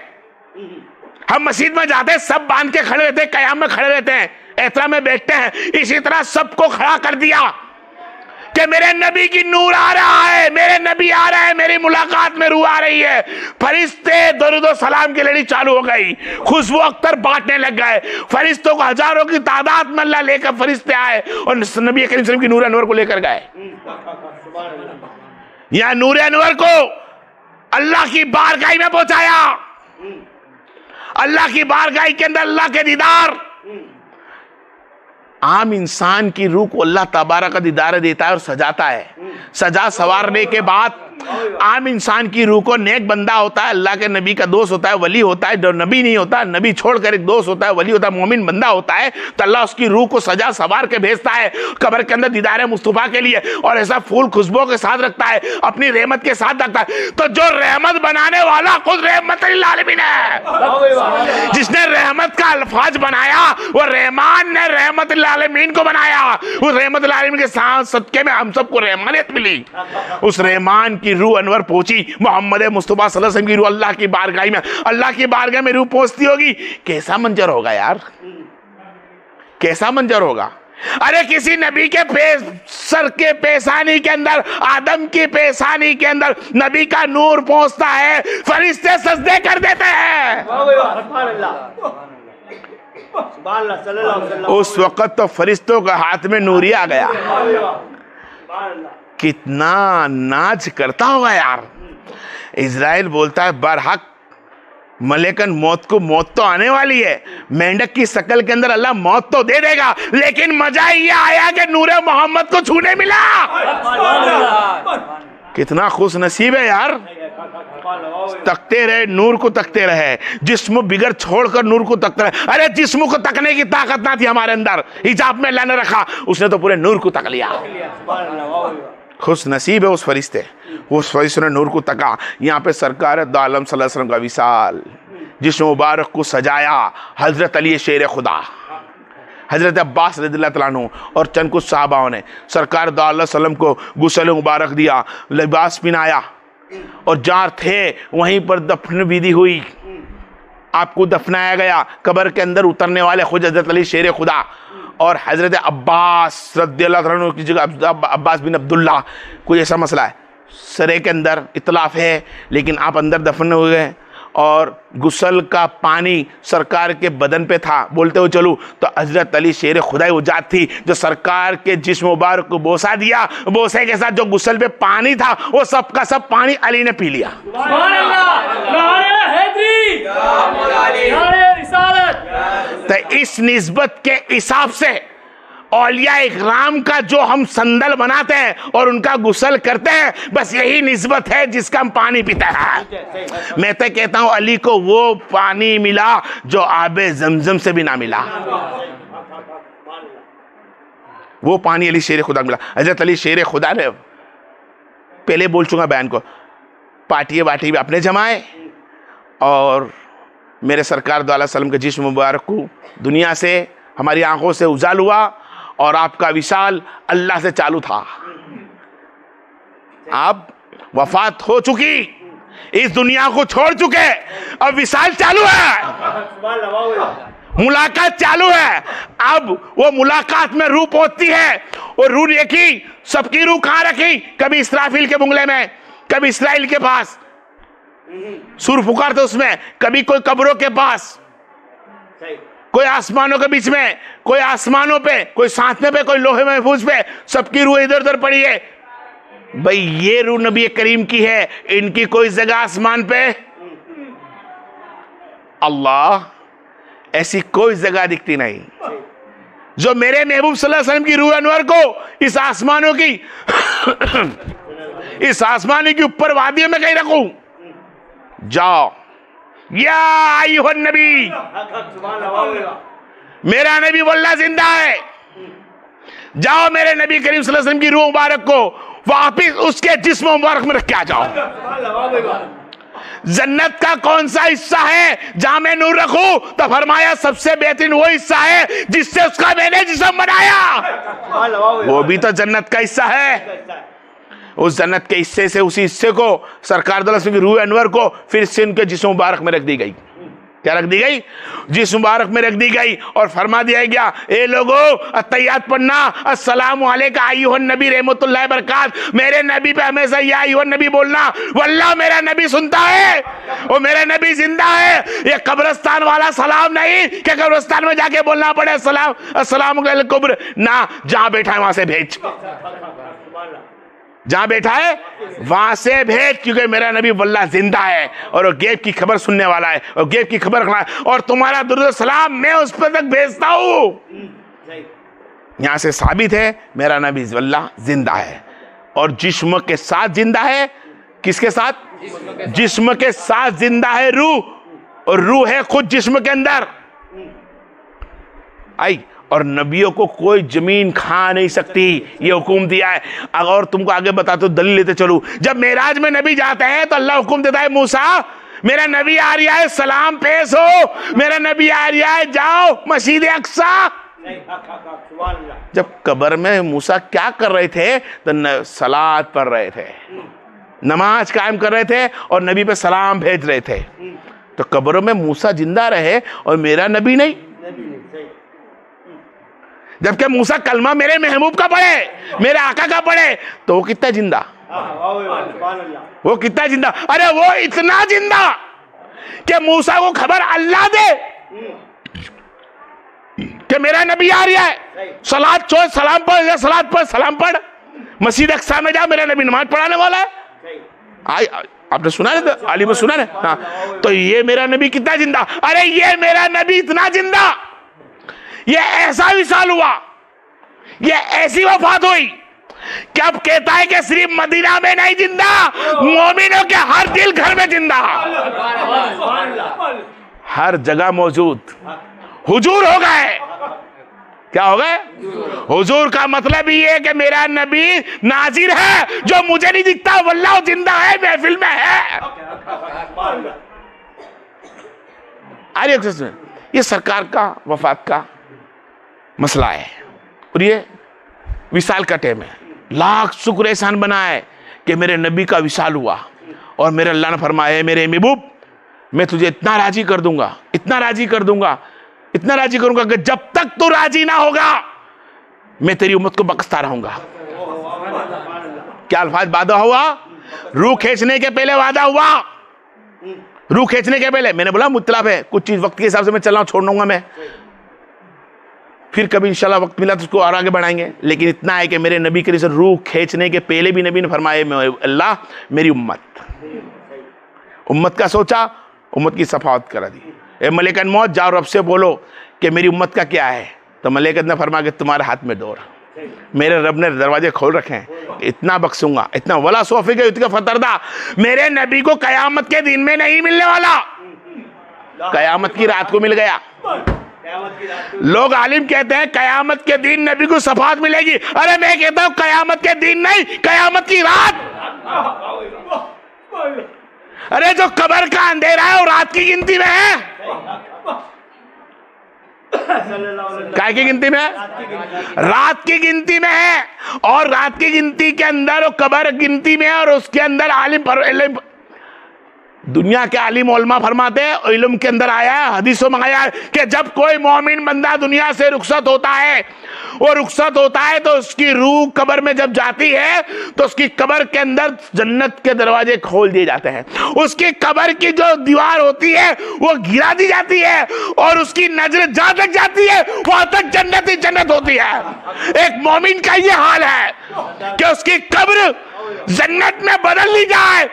हम मस्जिद में जाते हैं सब बांध के खड़े रहते हैं, कयाम में खड़े रहते हैं, एहतराम में बैठते हैं, इसी तरह सबको खड़ा कर दिया कि मेरे नबी की नूर आ रहा है, मेरे नबी आ रहे हैं, मेरी मुलाकात में रूह आ रही है। फरिश्ते दरूद सलाम की लड़ी चालू हो गई, खुशबू अख्तर बांटने लग गए। फरिश्तों को हजारों की तादाद में अल्लाह लेकर फरिश्ते आए और नबी करीम सल्लल्लाहु की नूर अनवर को लेकर गए। यहां नूर अनवर को अल्लाह की बारगाह में पहुंचाया। अल्लाह की बारगाह के अंदर अल्लाह के दीदार, आम इंसान की रूह को अल्लाह तबारक का दीदार देता है और सजाता है। सजा सवारने के बाद आम इंसान की रूह को नेक बंदा होता है, अल्लाह के नबी का दोस्त होता है, वली होता है। जो नबी नहीं होता, नबी छोड़कर एक दोस्त होता है, वली होता है, मोमिन बंदा होता है, तो अल्लाह उसकी रूह को सजा सवार के भेजता है कब्र के अंदर दीदार मुस्तफा के लिए, और ऐसा फूल खुशबू के साथ रखता है, अपनी रहमत के साथ रखता है। तो जो रहमत बनाने वाला खुद रहमत लिल आलमीन है, जिसने रहमत का अल्फाज बनाया वो रहमान ने रहमत लिल आलमीन को बनाया। उस रहमत लिल आलमीन के साथ सदके में हम सबको रहमानियत मिली। उस रहमान की रूह अनवर पहुंची, मोहम्मद मुस्तफा सल्लल्लाहु अलैहि वसल्लम की रूह अल्लाह की बारगाह में, अल्लाह की बारगाह में रूह पहुंचती होगी। कैसा मंजर होगा यार, कैसा मंजर होगा। अरे किसी नबी के सर के पेशानी के अंदर, आदम की पेशानी के अंदर नबी का नूर पहुंचता है, फरिश्ते सजदे कर देते हैं। उस वक्त तो फरिश्तों के हाथ में नूरी आ गया। कितना नाज करता होगा यार। इज़राइल बोलता है बरहक मलेकन मौत को मौत तो आने वाली है, मेंढक की शक्ल के अंदर अल्लाह मौत तो दे देगा, लेकिन मजा ये आया कि नूरे मोहम्मद को छूने मिला। कितना खुश नसीब है यार। तकते रहे, नूर को तकते रहे, जिस्म बिगड़ छोड़कर नूर को तकते रहे। अरे जिस्म को तकने की ताकत ना थी हमारे अंदर, हिजाब में अल्लाह ने रखा, उसने तो पूरे नूर को तक लिया। खुश नसीब है उस फरिश्ते, उस फरिश्ते ने नूर को तका। यहाँ पे सरकार दो आलम सल्लल्लाहु अलैहि वसल्लम का विशाल जिस्म मुबारक को सजाया हजरत अली शेर खुदा, हजरत अब्बास रज़ियल्लाहु तआला अन्हु और चंद कुछ साहबाओं ने सरकार दो आलम सल्लम को गुस्ल मुबारक दिया, लिबास पहनाया, और जहाँ थे वहीं पर दफन विधि हुई। आपको दफनाया गया। कब्र के अंदर उतरने वाले खुद हजरत अली शेर खुदा और हजरत अब्बास रज़ियल्लाहु अन्हु की जगह अब्बास बिन अब्दुल्ला। कोई ऐसा मसला है, सरे के अंदर इतलाफ है, लेकिन आप अंदर दफन हुए और गुस्ल का पानी सरकार के बदन पे था। बोलते हुए चलूँ तो हजरत अली शेर खुदा वो जात थी जो सरकार के जिस्म मुबारक को बोसा दिया, बोसे के साथ जो गुस्ल पे पानी था वो सब का सब पानी अली ने पी लिया। तो इस निस्बत के हिसाब से औलिया इकराम का जो हम संदल बनाते हैं और उनका गुस्ल करते हैं, बस यही निस्बत है जिसका हम पानी पीते हैं। मैं तो कहता हूं अली को वो पानी मिला जो आबे जमजम से भी ना मिला। वो पानी अली शेर खुदा मिला। हजरत अली शेर खुदा ने पहले बोल चुका बयान को, पार्टी बाटी भी अपने जमाए और मेरे सरकार दो अलैहि वसल्लम के जिस्म मुबारक को दुनिया से हमारी आंखों से उजाल हुआ और आपका विशाल अल्लाह से चालू था। आप वफात हो चुकी, इस दुनिया को छोड़ चुके, अब विशाल चालू है, मुलाकात चालू है। अब वो मुलाकात में रूह पहुंचती है और रूह देखी, सबकी रूह कहां रखी, कभी इसराफील के बुंगले में, कभी इस्राइल के पास सुर पुकारते उसमें, कभी कोई कब्रों के पास, कोई आसमानों के बीच में, कोई आसमानों पे, कोई सातवें पे, कोई लोहे महफूज पे, सबकी रूह इधर उधर पड़ी है। भाई ये रूह नबी करीम की है, इनकी कोई जगह आसमान पे? अल्लाह, ऐसी कोई जगह दिखती नहीं जो मेरे महबूब सल्लल्लाहु अलैहि वसल्लम की रूह अनवर को इस आसमानों की इस आसमानी की ऊपर वादियों में कहीं रखूं। जाओ या अय्युहन नबी, मेरा नबी वल्लाह जिंदा है, जाओ मेरे नबी करीम सल्लल्लाहु अलैहि वसल्लम की रूह मुबारक को वापिस उसके जिस्म मुबारक में रख के आ जाओ। जन्नत का कौन सा हिस्सा है जहां मैं नूर रखूं? तो फरमाया सबसे बेहतरीन वो हिस्सा है जिससे उसका मैंने जिस्म बनाया, वो भी तो जन्नत का हिस्सा है। उस जन्नत के हिस्से से, उसी हिस्से को सरकार दौलत की रूह अनवर को फिर से उनके जिस्म मुबारक में रख दी गई। क्या रख दी गई? जिस्म मुबारक में रख दी गई और फरमा दिया गया, ए लोगों अत्तहियात पढ़ना, अस्सलामु अलैका अय्युहन नबी रहमतुल्लाहि बरकात, मेरे नबी पे हमेशा या अय्युहन नबी बोलना। वल्लाह मेरा नबी सुनता है और मेरा नबी जिंदा है। ये कब्रिस्तान वाला सलाम नहीं कि कब्रिस्तान में जाके बोलना पड़े अस्सलाम अलैकुम ना, जहां बैठा है वहां से भेज, जहां बैठा है वहां से भेज, क्योंकि मेरा नबी वल्लाह जिंदा है और वो गैब की खबर सुनने वाला है और गैब की खबर रखना है, और तुम्हारा दुरूद सलाम मैं उस पर तक भेजता हूं। यहां से साबित है मेरा नबी वल्लाह जिंदा है और जिस्म के साथ जिंदा है। किसके साथ? जिस्म के साथ जिंदा है रूह, और रूह है खुद जिस्म के अंदर आई। और नबियों को कोई जमीन खा नहीं सकती, ये हुक्म दिया है। अगर तुमको आगे बताते दलील लेते चलूं, जब मेराज में नबी जाते हैं तो अल्लाह हुक्म देता है, मूसा मेरा नबी आ रहा है, सलाम पेश हो, मेरा नबी आ रहा है, जाओ मस्जिद अक्सा। जब कब्र में मूसा क्या कर रहे थे? तो सलात पढ़ रहे थे, नमाज कायम कर रहे थे और नबी पे सलाम भेज रहे थे। तो कब्रों में मूसा जिंदा रहे और मेरा नबी नहीं, जबकि मूसा कलमा मेरे महबूब का पढ़े, मेरे आका का पढ़े, तो वो कितना जिंदा, वो कितना जिंदा? अरे वो इतना जिंदा कि मूसा को खबर अल्लाह दे कि मेरा नबी आ रहा है, सलात छोड़ सलाम पढ़, सलात पढ़ सलाम पढ़, मस्जिद अक्सा में जा, मेरा नबी नमाज पढ़ाने वाला है। आपने सुना है, आलिम सुना है? हाँ, तो ये मेरा नबी कितना जिंदा? अरे ये मेरा नबी इतना जिंदा, ये ऐसा विशाल हुआ, ये ऐसी वफात हुई कि अब कहता है कि सिर्फ मदीना में नहीं जिंदा, मोमिनों के हर दिल घर में जिंदा, हर जगह मौजूद, हुजूर हो गए। क्या हो गए? हुजूर का मतलब ये है कि मेरा नबी नाजिर है, जो मुझे नहीं दिखता वल्लाह जिंदा है, महफिल में है। अरे ये सरकार का वफात का मसला है और ये विशाल का टाइम है। लाख शुक्र एहसान बना है कि मेरे नबी का विशाल हुआ और मेरे अल्लाह ने फरमाया, मेरे महबूब मैं तुझे इतना राजी कर दूंगा, इतना राजी कर दूंगा, इतना राजी करूंगा कि जब तक तू राजी ना होगा मैं तेरी उम्मत को बख्शता रहूंगा। क्या अल्फाज वादा हुआ? रूह खींचने के पहले वादा हुआ, रूह खींचने के पहले मैंने बोला मुत्तलाफ है, कुछ चीज वक्त के हिसाब से मैं चलना छोड़ दूंगा, मैं फिर कभी इंशाल्लाह वक्त मिला तो उसको और आगे बढ़ाएंगे। लेकिन इतना है कि मेरे नबी के रूह खींचने के पहले भी नबी ने फरमाया, अल्लाह मेरी उम्मत का सोचा, उम्मत की सफावत करा दी। ए मलिकन मौत, जाओ रब से बोलो कि मेरी उम्मत का क्या है। तो मलिकत ने फरमाया कि तुम्हारे हाथ में डोर, मेरे रब ने दरवाजे खोल रखे हैं, इतना बख्शूंगा, इतना। वला सोफे के इतका फतरदा मेरे नबी को कयामत के दिन में नहीं मिलने वाला, कयामत की रात को मिल गया। लोग आलिम कहते हैं कयामत के दिन नबी को सफात मिलेगी, अरे मैं कहता हूं कयामत के दिन नहीं, कयामत की रात। अरे जो कब्र का अंधेरा है वो रात की गिनती में है, काय की गिनती में है? रात की गिनती में है। और रात की गिनती के अंदर वो कब्र गिनती में है और उसके अंदर आलिम पर दुनिया के आलिम उलमा फरमाते हैं, इल्म के अंदर आया है, हदीसों में आया है कि जब कोई मोमिन बंदा दुनिया से रुखसत होता है, वो रुखसत होता है तो उसकी रूह कब्र में जब जाती है तो उसकी कब्र के अंदर जन्नत के दरवाजे खोल दिए जाते हैं। उसकी कब्र की जो दीवार होती है वो गिरा दी जाती है और उसकी नजर जहां तक जाती है वहां तक जन्नत ही जन्नत होती है। एक मोमिन का ये हाल है कि उसकी कब्र जन्नत में बदल ली जाए।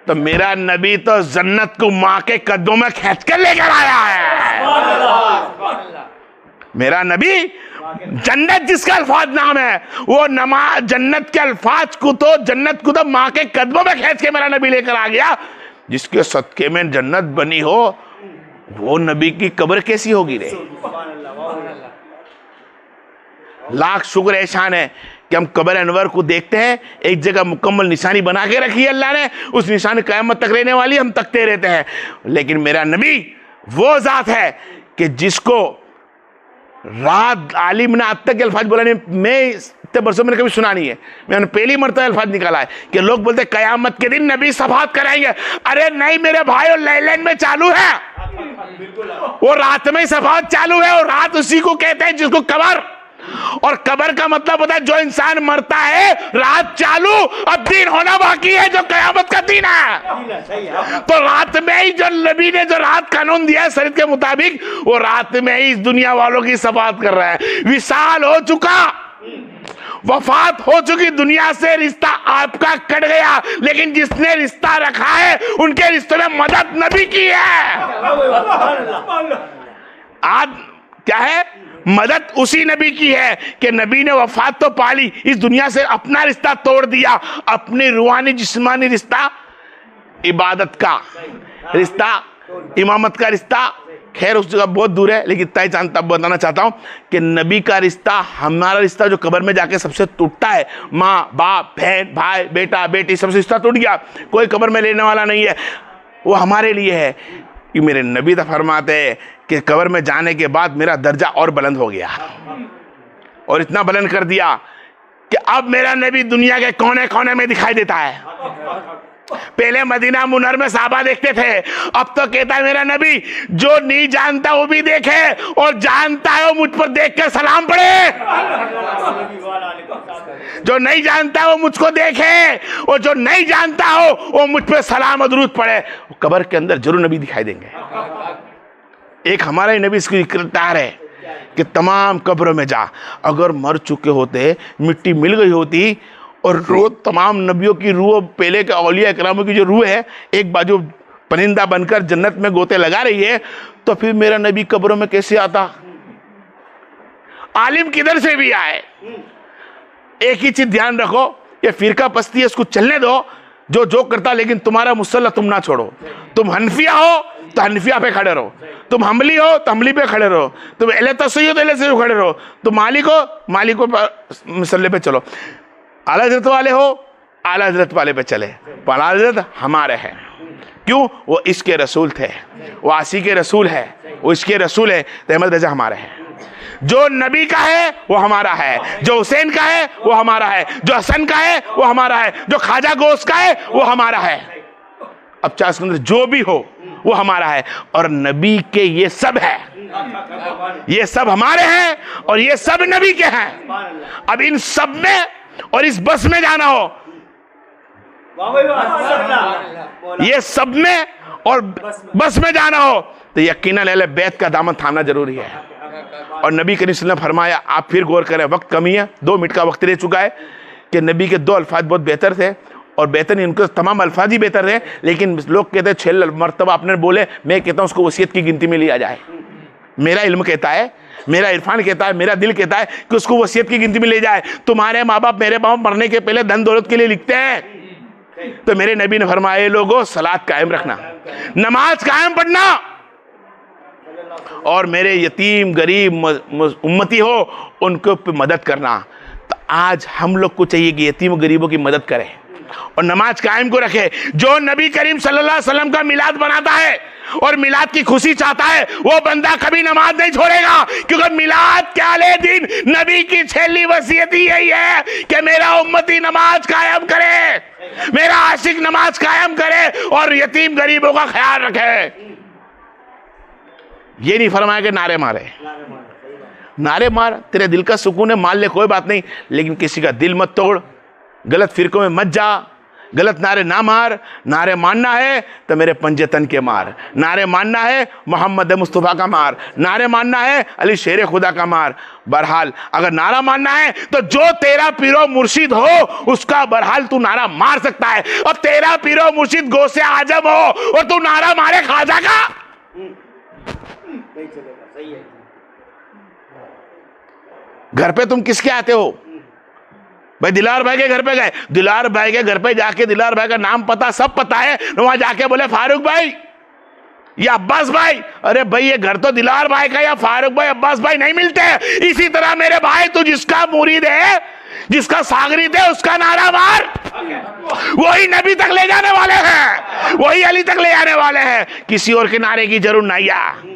तो मेरा नबी तो जन्नत को मां के कदमों में खींच कर लेकर आया है। मेरा नबी जन्नत जिसका अल्फाज नाम है वो नमाज जन्नत के अल्फाज को तो जन्नत को तो मां के कदमों में खींच के मेरा नबी लेकर आ गया। जिसके सदके में जन्नत बनी हो वो नबी की कब्र कैसी होगी रे। लाख शुक्र एहसान है कि हम कब्र अनवर को देखते हैं, एक जगह मुकम्मल निशानी बना के रखी है अल्लाह ने, उस निशानी क़यामत तक रहने वाली, हम तकते रहते हैं। लेकिन मेरा नबी वो जात है कि जिसको रात आलिम ने आज तक अल्फाज बोला नहीं, मैं इतने बरसों में कभी सुना नहीं है, मैंने पहली मरतबा अल्फाज निकाला है कि लोग बोलते क़यामत के दिन नबी सफात कराएंगे। अरे नहीं मेरे भाई, और लैलन में चालू है, वो रात में सफात चालू है। और रात उसी को कहते हैं जिसको कब्र, और कब्र का मतलब होता है जो इंसान मरता है रात चालू, अब दिन होना बाकी है जो कयामत का दिन है। तो रात में ही जो नबी ने जो रात कानून दिया है शरीयत के मुताबिक, वो रात में ही इस दुनिया वालों की सफात कर रहा है। विशाल हो चुका, वफात हो चुकी दुनिया से रिश्ता आपका कट गया, लेकिन जिसने रिश्ता रखा है उनके रिश्ते में मदद नबी की है। आज क्या है, मदद उसी नबी की है कि नबी ने वफात तो पाली, इस दुनिया से अपना रिश्ता तोड़ दिया, अपनी रूहानी जिस्मानी रिश्ता, इबादत का रिश्ता, इमामत का रिश्ता, खैर उस जगह बहुत दूर है, लेकिन इतना जानता बताना चाहता हूं कि नबी का रिश्ता, हमारा रिश्ता जो कब्र में जाके सबसे टूटता है, माँ बाप बहन भाई बेटा बेटी सबसे रिश्ता टूट गया, कोई कब्र में लेने वाला नहीं है, वो हमारे लिए है। कि मेरे नबी तो फरमाते हैं कि कब्र में जाने के बाद मेरा दर्जा और बुलंद हो गया, और इतना बुलंद कर दिया कि अब मेरा नबी दुनिया के कोने कोने में दिखाई देता है। पहले मदीना मुनव्वर में साहबा देखते थे, अब तो कहता है मेरा नबी जो नहीं जानता वो भी देखे, और जानता है वो मुझ पर देख कर सलाम पढ़े, जो नहीं जानता वो मुझको देखे, और जो नहीं जानता हो वो मुझ पर सलाम और दुरूद पढ़े। कब्र के अंदर जरूर नबी दिखाई देंगे। एक हमारा ही नबी इसकी तैयार है कि तमाम कब्रों में जा, अगर मर चुके होते, मिट्टी मिल गई होती, और रोज तमाम नबियों की रूह, पहले के औलिया इकरामों की जो रूह है एक बाजू परिंदा बनकर जन्नत में गोते लगा रही है, तो फिर मेरा नबी कब्रों में कैसे आता। आलिम किधर से भी आए, एक ही चीज ध्यान रखो, ये फिरका पस्ती है, इसको चलने दो जो जो करता, लेकिन तुम्हारा मुसल्ला तुम ना छोड़ो। तुम हनफिया हो तो हनफिया पे खड़े रहो, तुम हमली हो तो हमली पे खड़े रहो, तुम एले तसय्युद हो तो एले तसय्युद खड़े रहो, तुम मालिक हो मालिकों पर मसल्ले पे चलो, आला हज़रत वाले हो आला हज़रत वाले पे चले। आला हज़रत हमारे हैं, क्यों, वो इसके रसूल थे, वो आसी के रसूल है, वो इसके रसूल है, तो अहमद रजा हमारे हैं। जो नबी का है वो हमारा है, जो हुसैन का है वो हमारा है, जो हसन का है वो हमारा है, जो ख्वाजा गौस का है वो हमारा है। अब चाहे उसके अंदर जो भी हो वो हमारा है, और नबी के ये सब है, ये सब हमारे हैं और ये सब नबी के हैं। अब इन सब में और इस बस में जाना हो, ये सब में और बस में जाना हो, तो यकीनन अहले बैत का दामन थामना जरूरी है। और नबी करीम सल्लल्लाहु अलैहि वसल्लम ने फरमाया, आप फिर गौर करें, वक्त कमी है, 2 मिनट का वक्त रह चुका है, कि नबी के 2 अल्फाज बहुत बेहतर थे, और बेहतर नहीं, उनके तमाम अल्फाज ही बेहतर थे, लेकिन लोग कहते हैं 6 मरतबा आपने बोले, मैं कहता हूँ उसको वसीयत की गिनती में लिया जाए। मेरा इल्म कहता है, मेरा इरफान कहता है, मेरा दिल कहता है कि उसको वसीयत की गिनती में ले जाए। तुम्हारे माँ बाप मेरे बाप मरने के पहले धन दौलत के लिए लिखते हैं, तो मेरे नबी ने फरमाया लोगों सलात कायम रखना, नमाज कायम पढ़ना, और मेरे यतीम गरीब उम्मती हो उनको पे मदद करना। तो आज हम लोग को चाहिए कि यतीम गरीबों की मदद करें और नमाज कायम को रखे। जो नबी करीम सल्लल्लाहु अलैहि वसल्लम का मिलाद बनाता है और मिलाद की खुशी चाहता है, वो बंदा कभी नमाज नहीं छोड़ेगा, क्योंकि मिलाद के आले दिन नबी की 6वीं वसीयत ही यही है कि मेरा उम्मती नमाज कायम करे। मेरा आशिक नमाज कायम करे और यतीम गरीबों का ख्याल रखे। ये नहीं फरमाया कि नारे मारे। नारे मार, तेरे दिल का सुकून है, मान ले, कोई बात नहीं, लेकिन किसी का दिल मत तोड़, गलत फिरकों में मत जा, गलत नारे ना मार। नारे मानना है तो मेरे पंजतन के मार, नारे मानना है मोहम्मद मुस्तफ़ा का मार, नारे मानना है अली शेर खुदा का मार। बहरहाल अगर नारा मानना है तो जो तेरा पीरो मुर्शिद हो उसका बहरहाल तू नारा मार सकता है। और तेरा पीरो मुर्शिद गौसे आजम हो और तू नारा मारे ख्वाजा का, नहीं चलेगा। सही है। घर पे तुम किसके आते हो भाई? दिलार भाई के घर पे गए, दिलार भाई के घर पे जाके दिलार भाई का नाम पता सब पता है, वहां जाके बोले फारूक भाई या अब्बास भाई, अरे भाई ये घर तो दिलार भाई का, या फारूक भाई अब्बास भाई नहीं मिलते। इसी तरह मेरे भाई तू जिसका मुरीद है, जिसका सागरीद है, उसका नारा मार। वही नबी तक ले जाने वाले हैं, वही अली तक ले जाने वाले हैं, किसी और के नारे की जरूरत नहीं है।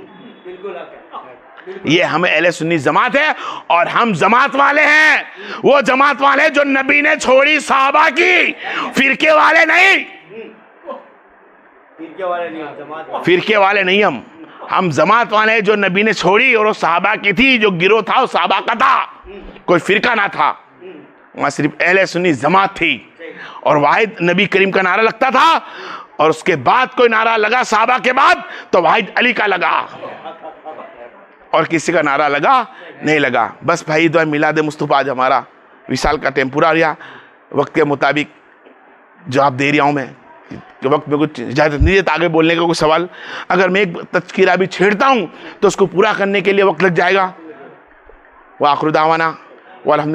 ये हमें अहले सुन्नी जमात है और हम जमात वाले हैं, वो जमात वाले जो नबी ने छोड़ी साहबा की, फिरके वाले नहीं। फिरके वाले नहीं, हम जमात वाले हैं जो नबी ने छोड़ी और वो साहबा की थी, जो गिरोह था वो साहबा का था, कोई फिरका ना था, वहां सिर्फ अहले सुन्नी जमात थी। और वाहिद नबी करीम का नारा लगता था और उसके बाद कोई नारा लगा साहबा के बाद तो वाहिद अली का लगा और किसी का नारा लगा नहीं लगा। बस भाई दुआ मिलाद मुस्तफ़ा आज हमारा विशाल का टाइम पूरा रहा, वक्त के मुताबिक जवाब दे रहा हूँ मैं, वक्त में कुछ इजाज़त नहीं देता आगे बोलने का कोई सवाल। अगर मैं एक तज़किरा भी छेड़ता हूँ तो उसको पूरा करने के लिए वक्त लग जाएगा। व आखिर दावाना व अलहम्दुलिल्लाह।